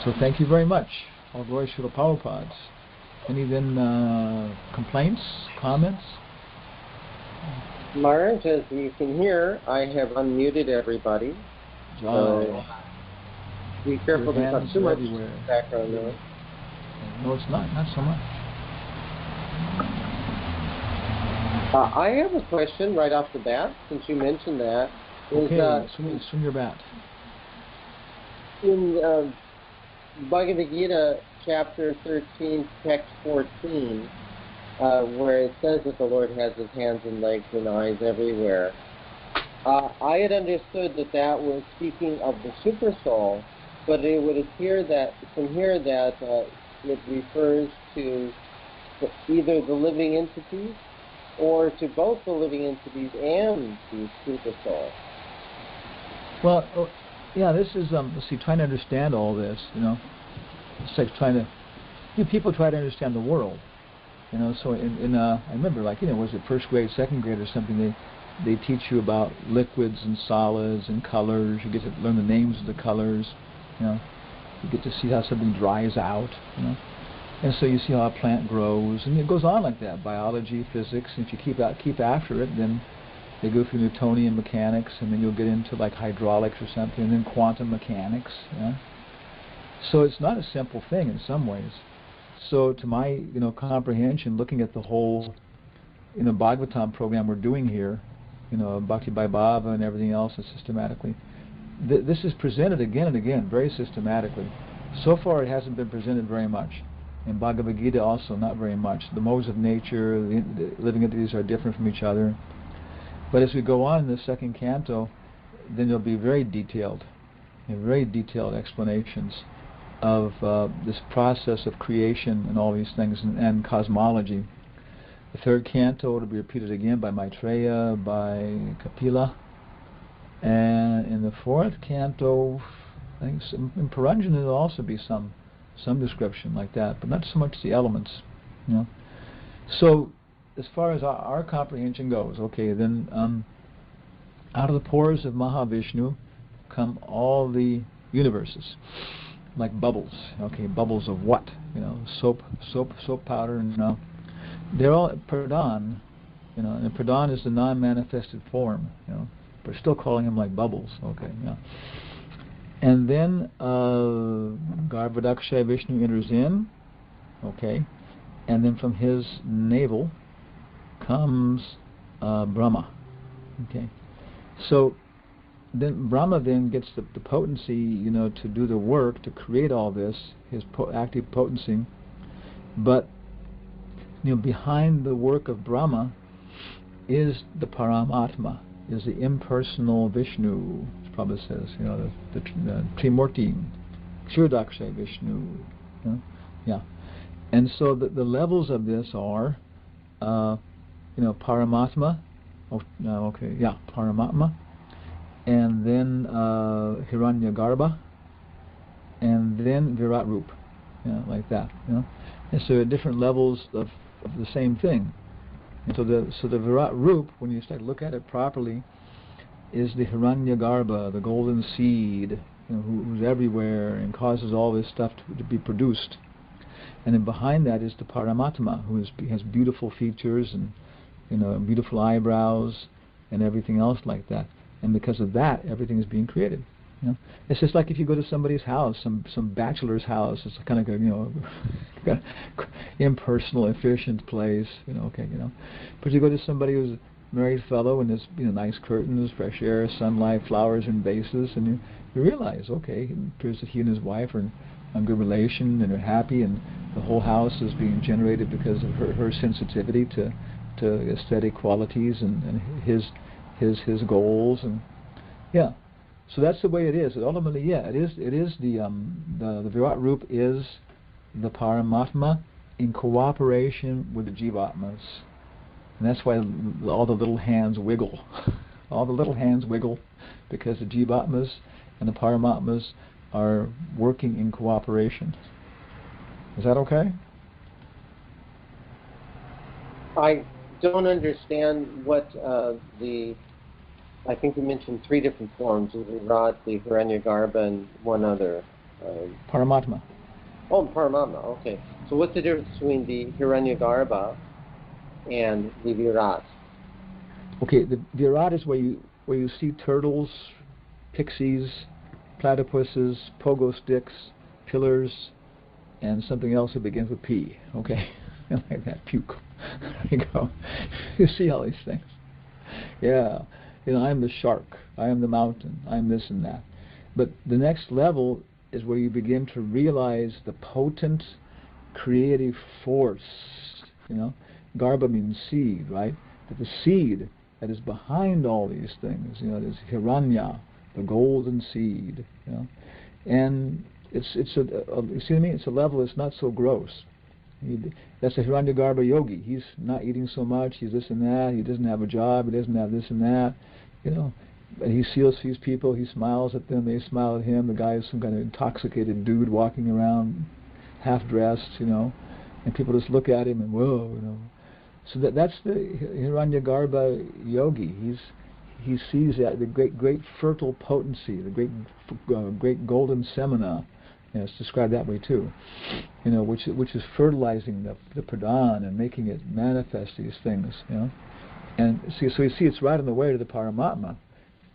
So thank you very much. All glory to the Prabhupada. Any then complaints, comments? Maharaj, as you can hear, I have unmuted everybody. So be careful there's not too much background noise. No, it's not so much. I have a question right off the bat, since you mentioned that. Okay, swing your bat. In Bhagavad Gita, chapter 13, text 14, where it says that the Lord has his hands and legs and eyes everywhere, I had understood that was speaking of the super soul, but it would appear that from here that it refers to either the living entities or to both the living entities and the super soul. Well, this is let's see, trying to understand all this. It's like trying to. People try to understand the world. So I remember, was it first grade, second grade, or something? They teach you about liquids and solids and colors. You get to learn the names of the colors. You get to see how something dries out. And so you see how a plant grows, and it goes on like that. Biology, physics. And if you keep after it, then they go through Newtonian mechanics, and then you'll get into like hydraulics or something, and then quantum mechanics. So it's not a simple thing in some ways. So to my comprehension, looking at the whole Bhagavatam program we're doing here, Bhakti by Bhava and everything else, and systematically, this is presented again and again, very systematically. So far it hasn't been presented very much. In Bhagavad Gita also, not very much. The modes of nature, the living entities are different from each other. But as we go on in the second canto, then there'll be very detailed explanations of this process of creation and all these things, and cosmology. The third canto will be repeated again by Maitreya, by Kapila. And in the fourth canto, I think in Puranjana there'll also be some description like that, but not so much the elements. So as far as our comprehension goes, okay, then out of the pores of Mahavishnu come all the universes, like bubbles. Okay, bubbles of what? Soap powder, and they're all pradhan. And pradhan is the non-manifested form. We're still calling them like bubbles. Okay, yeah. And then Garbhodakshay Vishnu enters in. Okay, and then from his navel comes Brahma. Okay, so then Brahma then gets the potency, to do the work to create all this, his active potency. But behind the work of Brahma is the Paramatma, is the impersonal Vishnu. Prabhupada says, the Trimurti, Kshirodakshay Vishnu. Yeah. And so the levels of this are, Paramatma. Paramatma. And then Hiranyagarbha. And then virāṭ-rūpa. Like that. And so at different levels of the same thing. And so the virāṭ-rūpa, when you start to look at it properly, is the Hiranyagarbha, the golden seed, who's everywhere and causes all this stuff to be produced. And then behind that is the Paramatma, who has beautiful features and beautiful eyebrows and everything else like that. And because of that, everything is being created. It's just like if you go to somebody's house, some bachelor's house. It's kind of a impersonal, efficient place. But you go to somebody who's married fellow, and there's nice curtains, fresh air, sunlight, flowers in vases, and you realize, okay, it appears that he and his wife are in good relation and are happy, and the whole house is being generated because of her sensitivity to aesthetic qualities and his goals, and so that's the way it is. And ultimately, it is the virāṭ-rūpa is the Paramatma in cooperation with the Jivatmas. And that's why all the little hands wiggle. All the little hands wiggle because the Jivatmas and the Paramatmas are working in cooperation. Is that okay? I don't understand what I think you mentioned three different forms: the virāṭ, the Hiranyagarbha, and one other. Paramatma. Oh, Paramatma. Okay. So what's the difference between the Hiranyagarbha and the virāṭ? Okay, the virāṭ is where you see turtles, pixies, platypuses, pogo sticks, pillars, and something else that begins with P. Okay, like that, puke. There you go. You see all these things. Yeah, I'm the shark, I am the mountain, I am this and that. But the next level is where you begin to realize the potent creative force. Garbha means seed, right? But the seed that is behind all these things, there's Hiranya, the golden seed, and it's you see what I mean? It's a level that's not so gross. That's a Hiranyagarbha yogi. He's not eating so much. He's this and that. He doesn't have a job. He doesn't have this and that. But he sees people. He smiles at them. They smile at him. The guy is some kind of intoxicated dude walking around, half dressed, and people just look at him and whoa, So that's the Hiranyagarbha yogi. He sees that the great fertile potency, the great golden semina. It's described that way too, which is fertilizing the pradhan and making it manifest these things, And so you see, it's right on the way to the Paramatma,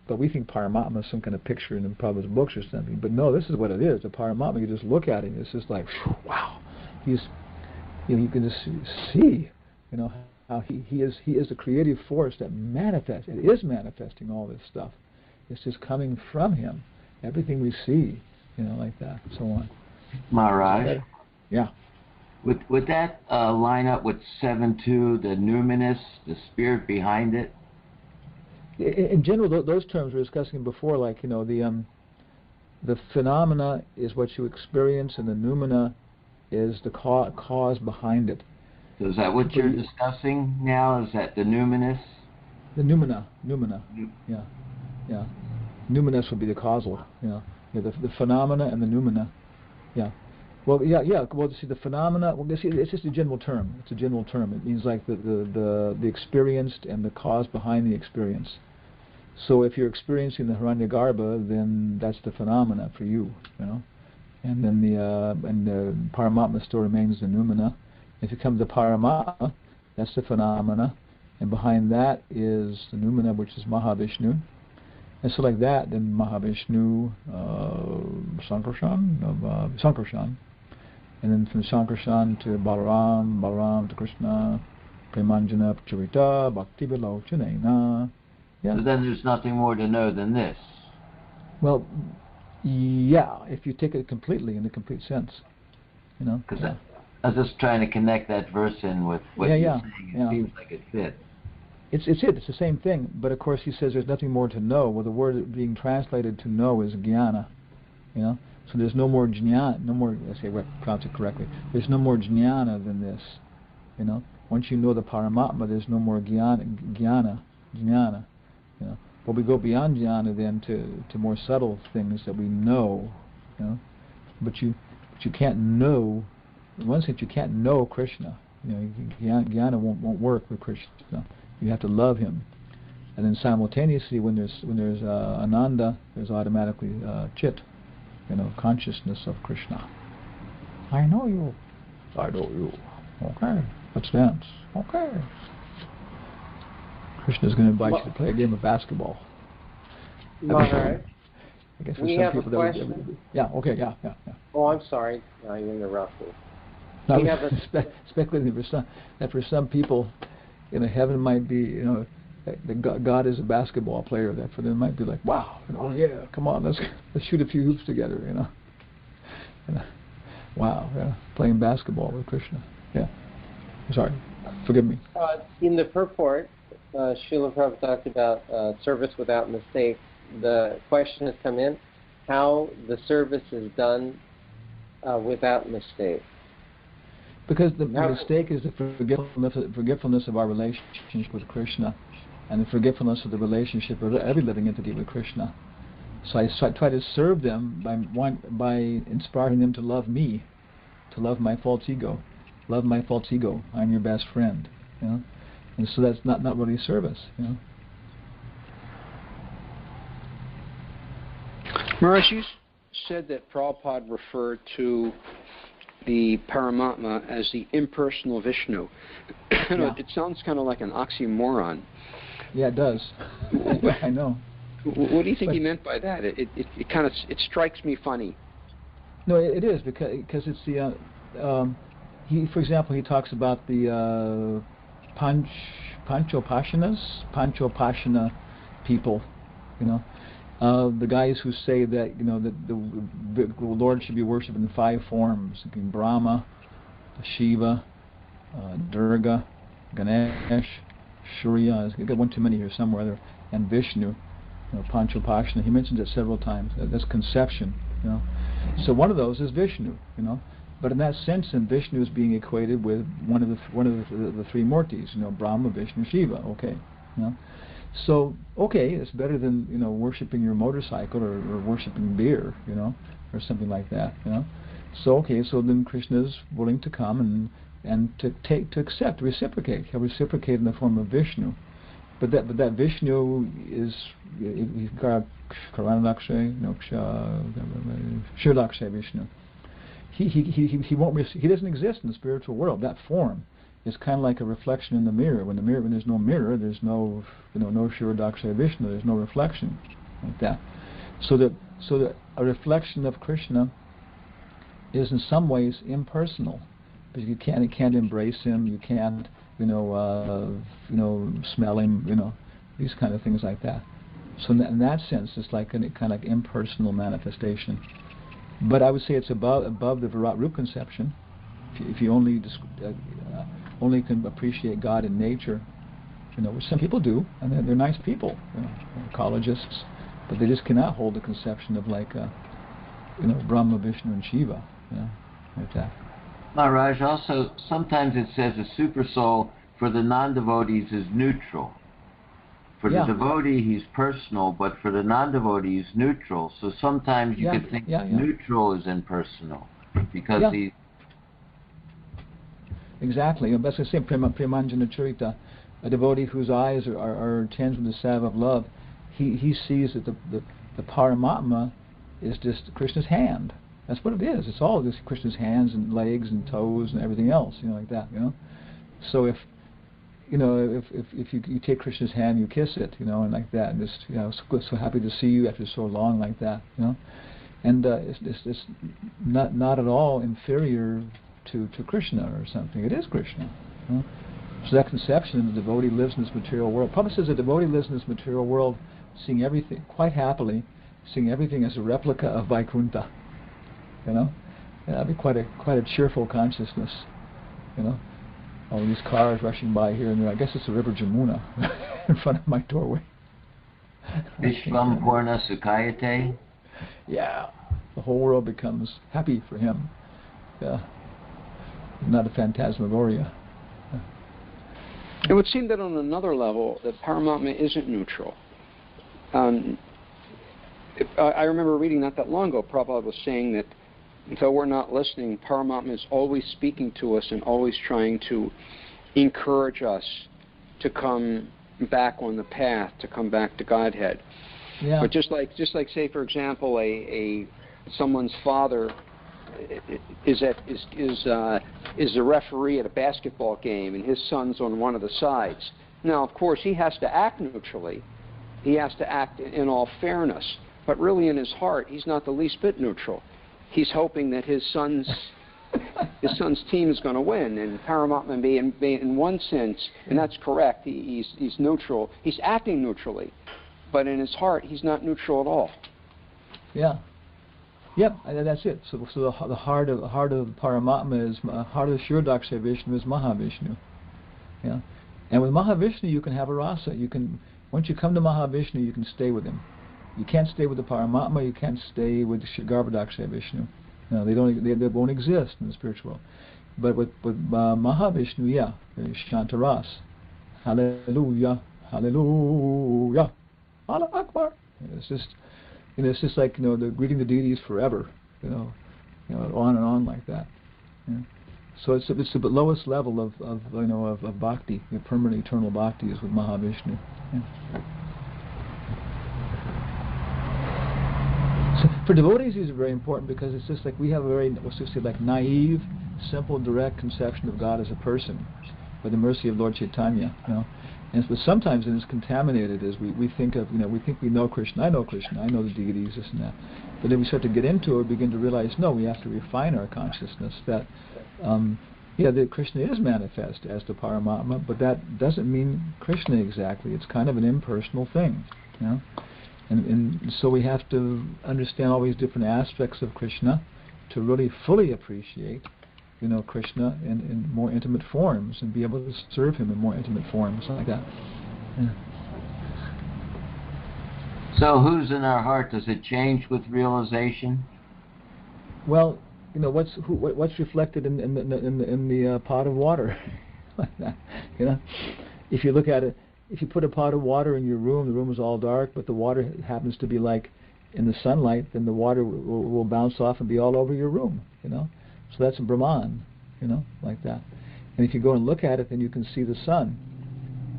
but we think Paramatma is some kind of picture in Prabhupada's books or something. But no, this is what it is. The Paramatma, you just look at him, it's just like, wow, he's you can just see, how he is the creative force that manifests. It is manifesting all this stuff. It's just coming from him. Everything we see, like that, so on. Maharaj? Yeah. Would that line up with 7.2, the numinous, the spirit behind it? In general, those terms we were discussing before, like, the phenomena is what you experience, and the noumena is the cause behind it. So is that what you're discussing now? Is that the numinous? The noumena, yeah. Numinous would be the causal, the phenomena and the noumena, yeah. Well, yeah. Well, see, the phenomena. Well, see, it's just a general term. It's a general term. It means like the experienced and the cause behind the experience. So if you're experiencing the Hiranyagarbha, then that's the phenomena for you, And then the Paramatma still remains the noumena. If you come to Paramatma, that's the phenomena, and behind that is the noumena, which is Mahavishnu. And so like that, then Mahavishnu, Sankarshan, and then from Sankarshan to Balaram, Balaram to Krishna, Premanjana Charita, Bhakti Vilochanena. Yeah. So then there's nothing more to know than this. Well, yeah, if you take it completely in the complete sense, Because I was just trying to connect that verse in with what you're saying. It seems like it fits. It's the same thing, but of course he says there's nothing more to know. Well, the word being translated to know is jnana, So there's no more jnana, let's say, pronounce it correctly. There's no more jnana than this, Once you know the Paramatma, there's no more jnana. But we go beyond jnana then to more subtle things that we know, But you can't know. In one sense, you can't know Krishna. Jnana won't work with Krishna. You have to love him, and then simultaneously, when there's Ananda, there's automatically Chit, consciousness of Krishna. I know you. Okay, let's dance. Okay. Krishna's going to invite you to play a game of basketball. Maharaj, I guess we have a question. Okay. Oh, I'm sorry. I interrupted. I was speculating that for some people, heaven might be, that God is a basketball player. That for them might be like, wow, yeah, come on, let's shoot a few hoops together, Wow, yeah, playing basketball with Krishna. Yeah. Sorry, forgive me. In the purport, Srila Prabhupada talked about service without mistake. The question has come in, how the service is done without mistake. Because the mistake is the forgetfulness of our relationship with Krishna, and the forgetfulness of the relationship of every living entity with Krishna. So I try to serve them by inspiring them to love me, to love my false ego. Love my false ego. I'm your best friend. And so that's not really service. Maharaj, you said that Prabhupada referred to the Paramatma as the impersonal Vishnu. It sounds kind of like an oxymoron. Yeah, it does. I know. What do you think he meant by that? It kind of strikes me funny. No, it is because it's the for example, he talks about the Panchopashana people, the guys who say that that the Lord should be worshipped in 5 forms: Brahmā, Shiva, Durga, Ganesh, Surya. I got one too many here somewhere there, and Vishnu. Panchopashana. He mentions it several times. That's conception. So one of those is Vishnu. But in that sense, Vishnu is being equated with one of the 3 Murtis. Brahma, Vishnu, Shiva. Okay. So, okay, it's better than, worshipping your motorcycle or worshipping beer, or something like that, So, okay, so then Krishna is willing to come and to accept, reciprocate. He'll reciprocate in the form of Vishnu. But that Vishnu is Karanakshay, Shrilakshay Vishnu. He won't. He doesn't exist in the spiritual world. That form is kind of like a reflection in the mirror. When there's no mirror, there's no no Shrilakshay Vishnu. There's no reflection like that. So that a reflection of Krishna is in some ways impersonal. but you can't embrace him. You can't, smell him. These kind of things like that. So in that sense, it's like a kind of impersonal manifestation. But I would say it's above the virāṭ-rūpa conception. If you only can appreciate God in nature, which some people do, and they're nice people, ecologists, but they just cannot hold the conception of like, Brahma, Vishnu, and Shiva, like that. Maharaj, also sometimes it says a super soul for the non-devotees is neutral. For the devotee, he's personal, but for the non-devotee, he's neutral. So sometimes you could think neutral is impersonal, because he... Exactly. That's the same Premanjana Charita. A devotee whose eyes are tinged with the salve of love, he sees that the Paramatma is just Krishna's hand. That's what it is. It's all just Krishna's hands and legs and toes and everything else, like that, So if you take Krishna's hand, you kiss it, and like that, and just, so happy to see you after so long, like that, and it's not at all inferior to Krishna or something. It is Krishna. So that conception that the devotee lives in this material world. Prabhupada says the devotee lives in this material world, seeing everything quite happily, seeing everything as a replica of Vaikuntha. That'd be quite a cheerful consciousness. All these cars rushing by here and there. I guess it's the river Jamuna in front of my doorway. Vishvam Purna Sukhayate. Yeah, the whole world becomes happy for him. Yeah, not a phantasmagoria. It would seem that on another level, that Paramatma isn't neutral. I remember reading not that long ago, Prabhupada was saying that until we're not listening, Paramatma is always speaking to us and always trying to encourage us to come back on the path, to come back to Godhead. Yeah. But just like say, for example, someone's father is the referee at a basketball game, and his son's on one of the sides. Now, of course, he has to act neutrally. He has to act in all fairness. But really, in his heart, he's not the least bit neutral. He's hoping that his son's team is going to win, and Paramatma in one sense, and that's correct. He's neutral. He's acting neutrally, but in his heart, he's not neutral at all. Yeah. Yep, and that's it. So the heart of Paramatma is heart of the Shirodaksha Vishnu is Mahavishnu. Yeah, and with Mahavishnu you can have a rasa. Once you come to Mahavishnu, you can stay with him. You can't stay with the Paramatma. You can't stay with Garbhadaksha Vishnu. No, they won't exist in the spiritual world. But with Mahavishnu, yeah, Shantaras. Hallelujah, Hallelujah, Allah Akbar. It's just like the greeting the deities forever. On and on like that. Yeah. So it's the lowest level of bhakti, the permanent eternal bhakti is with Mahavishnu. Yeah. So for devotees, these are very important because it's just like we have a very, naive, simple, direct conception of God as a person, by the mercy of Lord Chaitanya. And but sometimes it is contaminated as we think of, we think we know Krishna. I know Krishna. I know the deities, this and that. But then we start to get into it, we begin to realize, no, we have to refine our consciousness that, that Krishna is manifest as the Paramatma, but that doesn't mean Krishna exactly. It's kind of an impersonal thing, And so we have to understand all these different aspects of Krishna to really fully appreciate, Krishna in more intimate forms and be able to serve him in more intimate forms like that. Yeah. So who's in our heart? Does it change with realization? Well, what's reflected in the pot of water, like that. If you look at it, if you put a pot of water in your room, the room is all dark, but the water happens to be like in the sunlight, then the water will bounce off and be all over your room. So that's a Brahman, like that. And if you go and look at it, then you can see the sun,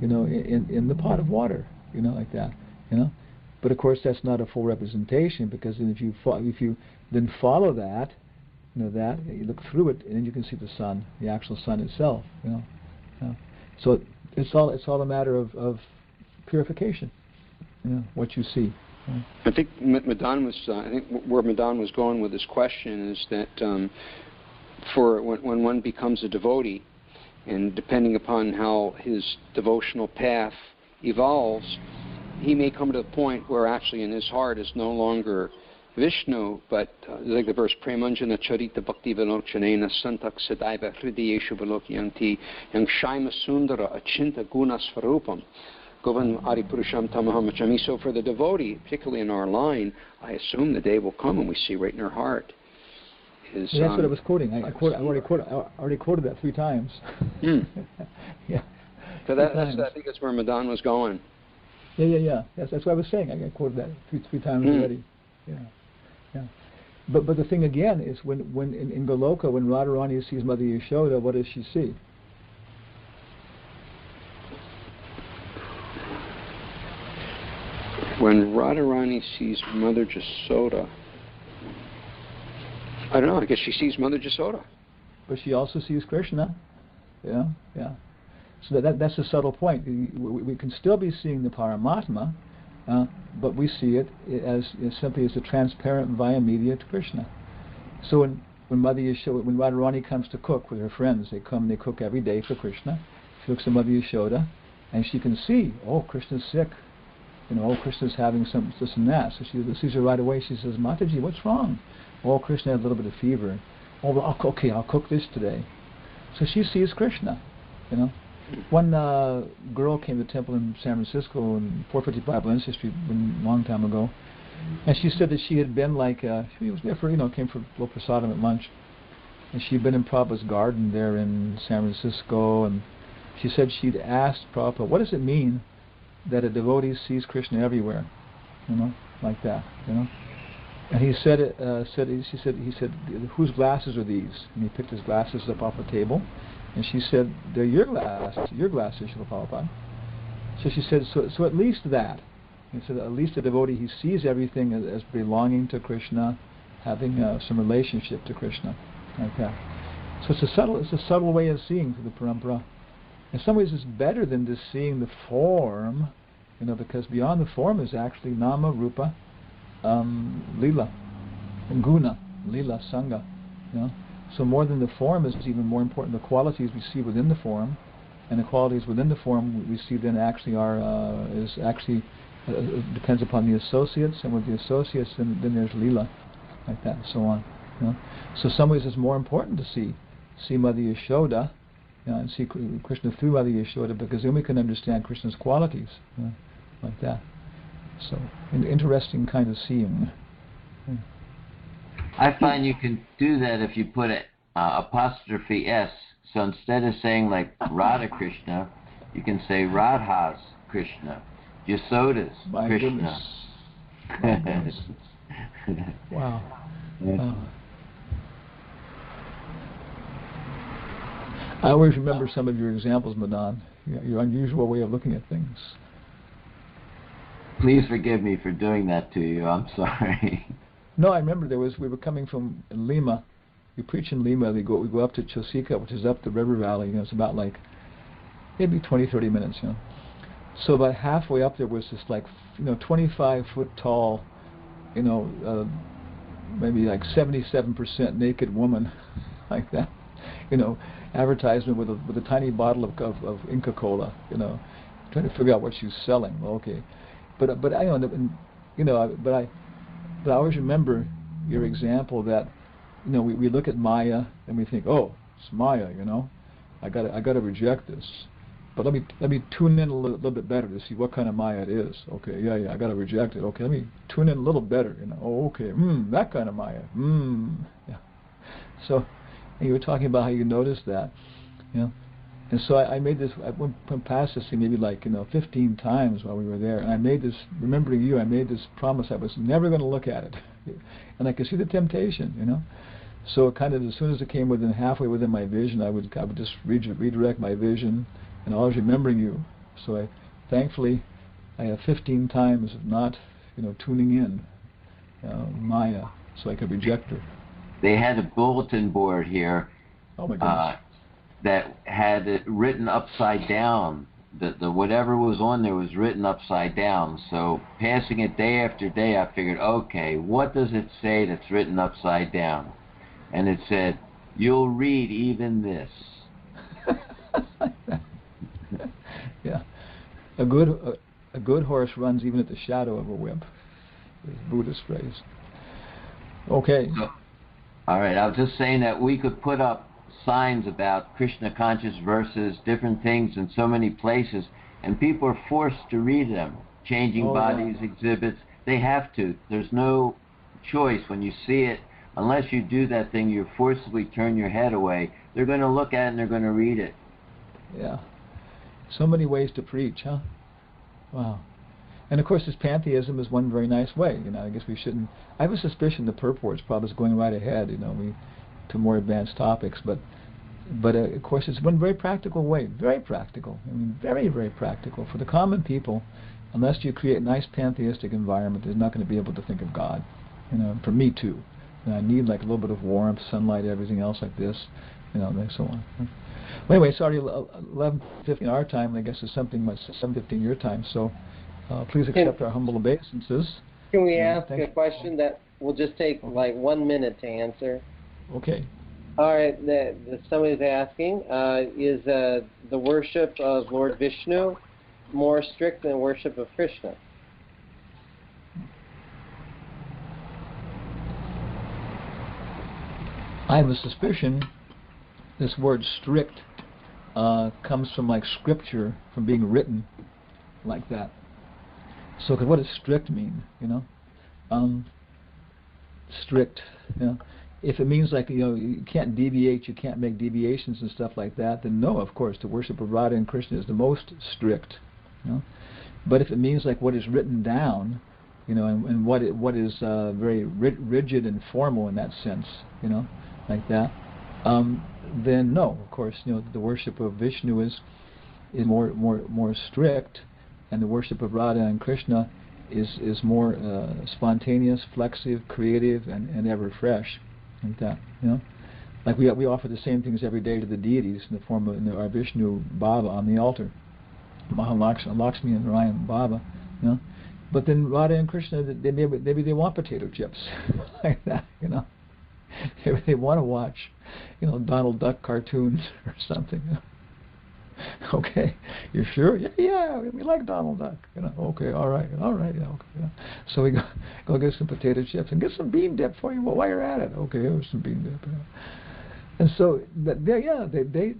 in the pot of water, like that, But of course, that's not a full representation, because then if you then follow that, you look through it, and then you can see the sun, the actual sun itself, So it's all a matter of purification, what you see. I think Madan was. I think where Madan was going with this question is that for when one becomes a devotee, and depending upon how his devotional path evolves, he may come to the point where actually in his heart is no longer Vishnu, but like the verse, Premanjana Charita Bhakti Vilochanena Santak Sadaiva Hridayeshu Vilokyanti Yang Shaima Sundara Achinta Guna Svarupam Govan Aripurusham Tamahamachami. So for the devotee, particularly in our line, I assume the day will come and we see right in our heart. That's what I was quoting. I already quoted that 3 times. Yeah. So I think that's where Madan was going. Yeah. That's what I was saying. I quoted that three times already. Yeah. But the thing again is when in Goloka, when Radharani sees Mother Yashoda, what does she see? When Radharani sees Mother Jasoda, I don't know, I guess she sees Mother Jasoda. But she also sees Krishna. Yeah. So that's a subtle point. We can still be seeing the Paramatma, but we see it as simply as a transparent via media to Krishna. So when Mother Yashoda, when Radharani comes to cook with her friends, they cook every day for Krishna. She looks at Mother Yashoda, and she can see, oh, Krishna's sick. Krishna's having this and that. So she sees her right away. She says, Mataji, what's wrong? Oh, Krishna had a little bit of fever. Oh, well, okay, I'll cook this today. So she sees Krishna, One girl came to the temple in San Francisco in 450 Bible Ancestry a long time ago, and she said that she had been she was there for, came for a little prasadam at lunch, and she'd been in Prabhupada's garden there in San Francisco, and she said she'd asked Prabhupada, what does it mean that a devotee sees Krishna everywhere, like that, And he said, he said, whose glasses are these? And he picked his glasses up off the table, and she said, they're your glasses, Srila Prabhupada. So she said, so at least that. He said, at least a devotee, he sees everything as belonging to Krishna, having some relationship to Krishna, like that. So it's a subtle way of seeing through the parampara. In some ways, it's better than just seeing the form, because beyond the form is actually nama, rupa, lila, and guna, lila, sangha. So more than the form is even more important the qualities we see within the form, and the qualities within the form we see then actually depends upon the associates, and with the associates then there's lila, like that, and so on. So in some ways it's more important to see Mother Yashoda, and see Krishna through Mother Yashoda, because then we can understand Krishna's qualities, like that. So, an interesting kind of seeing. I find you can do that if you put an apostrophe S. So instead of saying like Radha Krishna, you can say Radha's Krishna, Yasoda's Krishna. My goodness. Wow. I always remember some of your examples, Madan. Your unusual way of looking at things. Please forgive me for doing that to you. I'm sorry. No, I remember we were coming from Lima. We preach in Lima. We go up to Chosica, which is up the river valley. It's about maybe 20-30 minutes. So about halfway up there was this 25-foot tall, maybe 77% naked woman, like that. Advertisement with a tiny bottle of Inca Cola. Trying to figure out what she's selling. Well, okay. But I always remember your example that we look at Maya and we think, oh, it's Maya, I gotta reject this, but let me tune in a little bit better to see what kind of Maya it is. Okay, yeah, I gotta reject it. Okay, let me tune in a little better. Oh, okay, that kind of Maya. Yeah. So, and you were talking about how you noticed that, And so I made this, I went past this thing maybe 15 times while we were there, and I made this, remembering you, I made this promise I was never going to look at it. And I could see the temptation, So kind of as soon as it came halfway within my vision, I would just redirect my vision, and always remembering you. So thankfully, I have 15 times of not, tuning in Maya, so I could reject her. They had a bulletin board here. Oh my goodness. That had it written upside down. The whatever was on there was written upside down. So passing it day after day, I figured, okay, what does it say that's written upside down? And it said, you'll read even this. Yeah. A good horse runs even at the shadow of a whip. Is Buddhist phrase. Okay. So, all right, I was just saying that we could put up signs about Krishna conscious verses, different things in so many places, and people are forced to read them. Changing bodies, exhibits, they have to. There's no choice when you see it. Unless you do that thing, you forcibly turn your head away. They're going to look at it and they're going to read it. Yeah. So many ways to preach, huh? Wow. And of course, this pantheism is one very nice way. You know, I guess we shouldn't. I have a suspicion the purports probably is going right ahead. You know, to more advanced topics, but of course, it's one very practical way. Very practical. I mean, very, very practical for the common people. Unless you create a nice pantheistic environment, they're not going to be able to think of God. You know, for me too. And I need like a little bit of warmth, sunlight, everything else like this. You know, and so on. Well, anyway, it's already 11:15 our time. I guess it's something like 7:15 your time. So. Please accept our humble obeisances. Can we ask a question that will just take like 1 minute to answer? Okay. All right. Somebody's asking, is the worship of Lord Vishnu more strict than worship of Krishna? I have a suspicion this word strict comes from like scripture, from being written like that. So, what does strict mean? You know, strict. You know, if it means like you can't deviate, you can't make deviations and stuff like that, then no, of course, the worship of Radha and Krishna is the most strict. You know, but if it means like what is written down, you know, and what is very rigid and formal in that sense, you know, like that, then no, of course, you know, the worship of Vishnu is more strict. And the worship of Radha and Krishna is more spontaneous, flexive, creative, and ever fresh, like that. You know, like we offer the same things every day to the deities in the form of our Vishnu Baba on the altar, Mahalakshmi and Narayan Baba. You know, but then Radha and Krishna, maybe they want potato chips, like that. You know, maybe they want to watch, you know, Donald Duck cartoons or something. You know? Okay, you sure? Yeah, we like Donald Duck. You know, okay, all right, yeah, okay. Yeah. So we go get some potato chips and get some bean dip for you while you're at it. Okay, here's some bean dip. You know. And so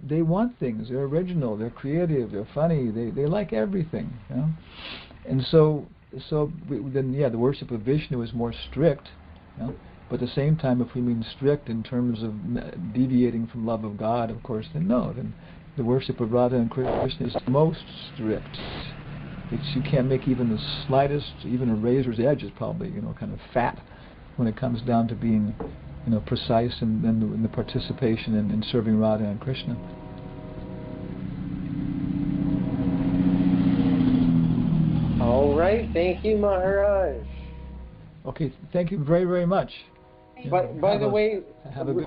they want things. They're original. They're creative. They're funny. They like everything. You know. And so the worship of Vishnu is more strict. You know. But at the same time, if we mean strict in terms of deviating from love of God, of course, then no. Then the worship of Radha and Krishna is most strict. You can't make even the slightest, even a razor's edge is probably, you know, kind of fat when it comes down to being, you know, precise in the participation in serving Radha and Krishna. All right. Thank you, Maharaj. Okay. Thank you very, very much. But by the way,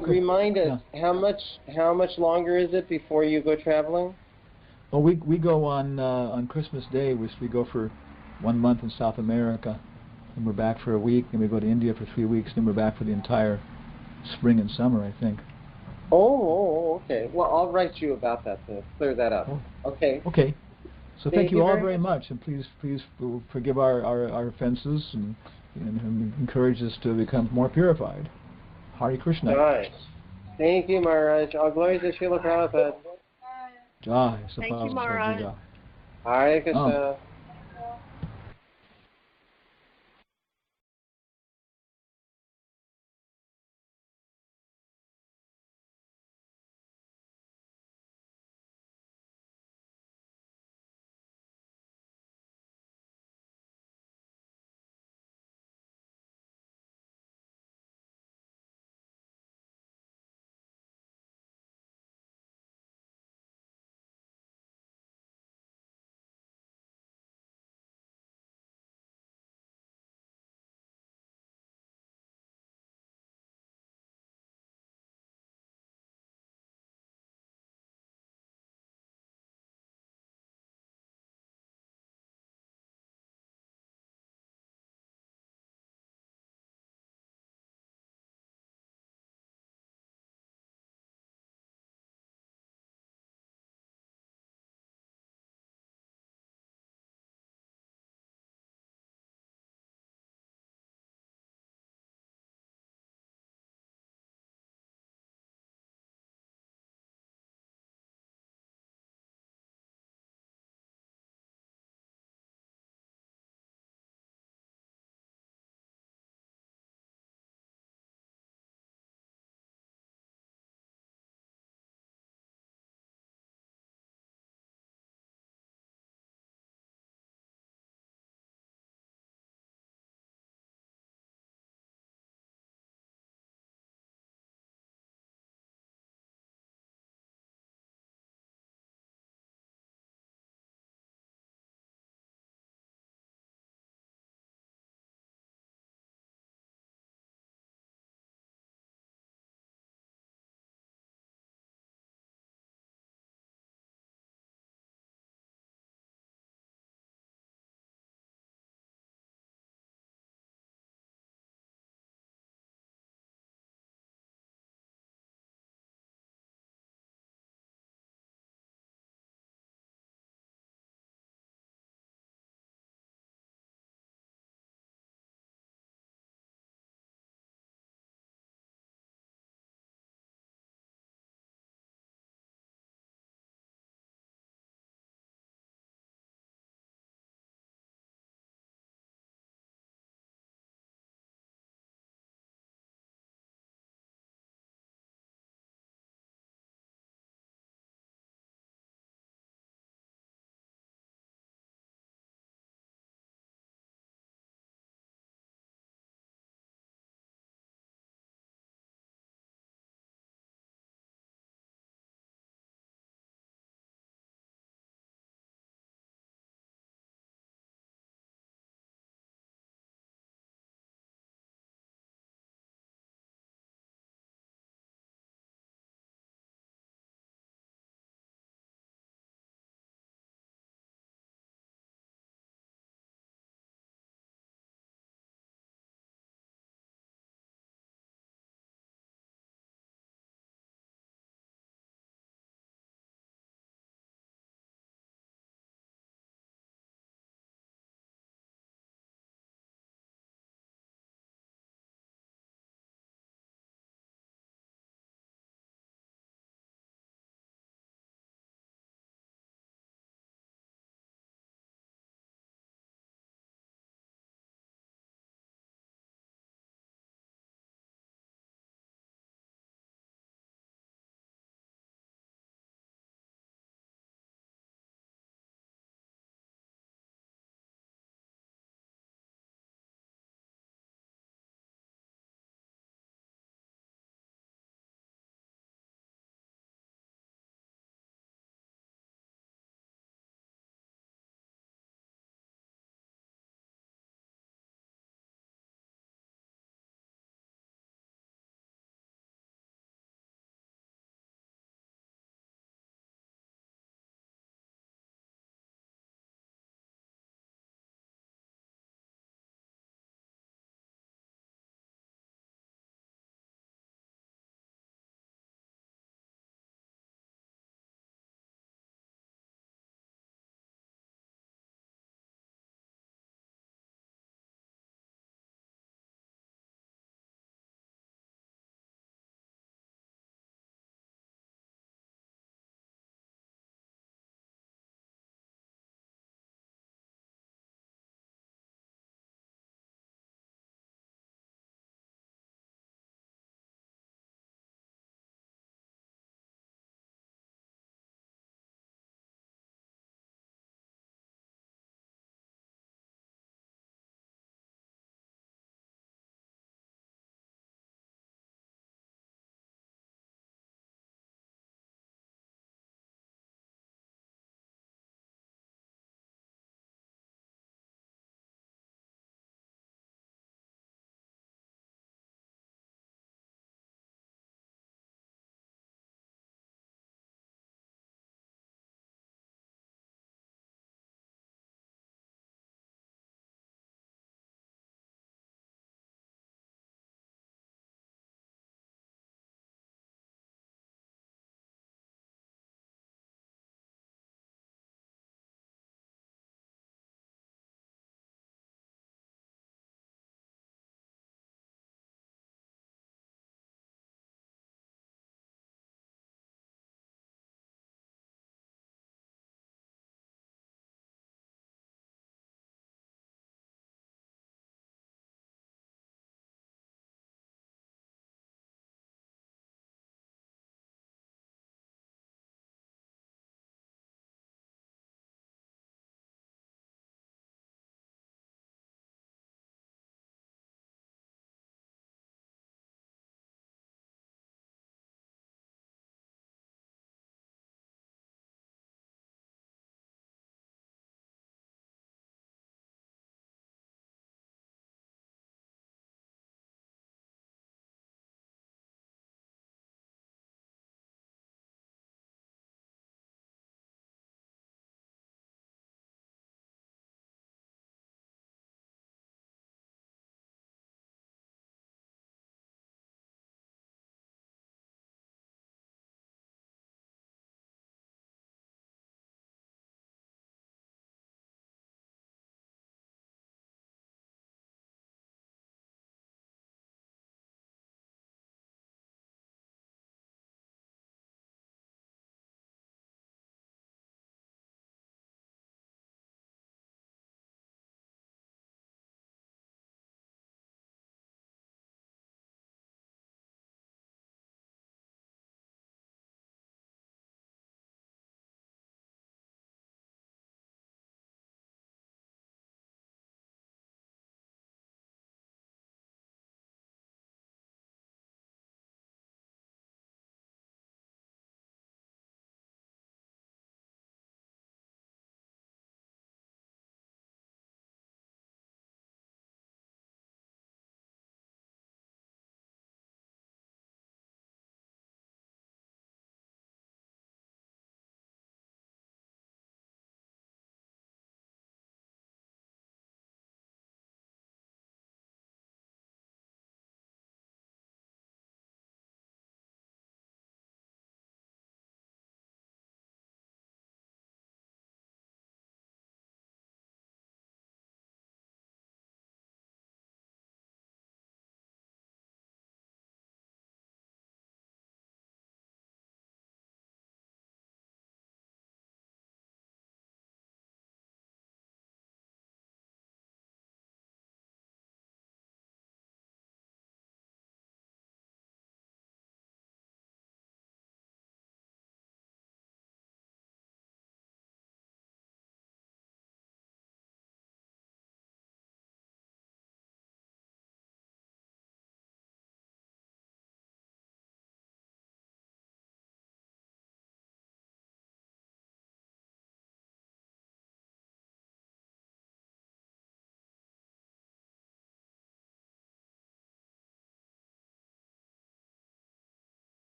remind us, how much longer is it before you go traveling? Well, we go on Christmas Day, which we go for 1 month in South America, and we're back for a week, and we go to India for 3 weeks, and we're back for the entire spring and summer, I think. Oh, okay. Well, I'll write you about that to clear that up. Okay. Okay. So thank you all very much, and please forgive our offenses and encourage us to become more purified. Hare Krishna. Right. Thank you, Maharaj. All glory to Srila Prabhupada. Jai. Thank you, Maharaj. Hare Krishna.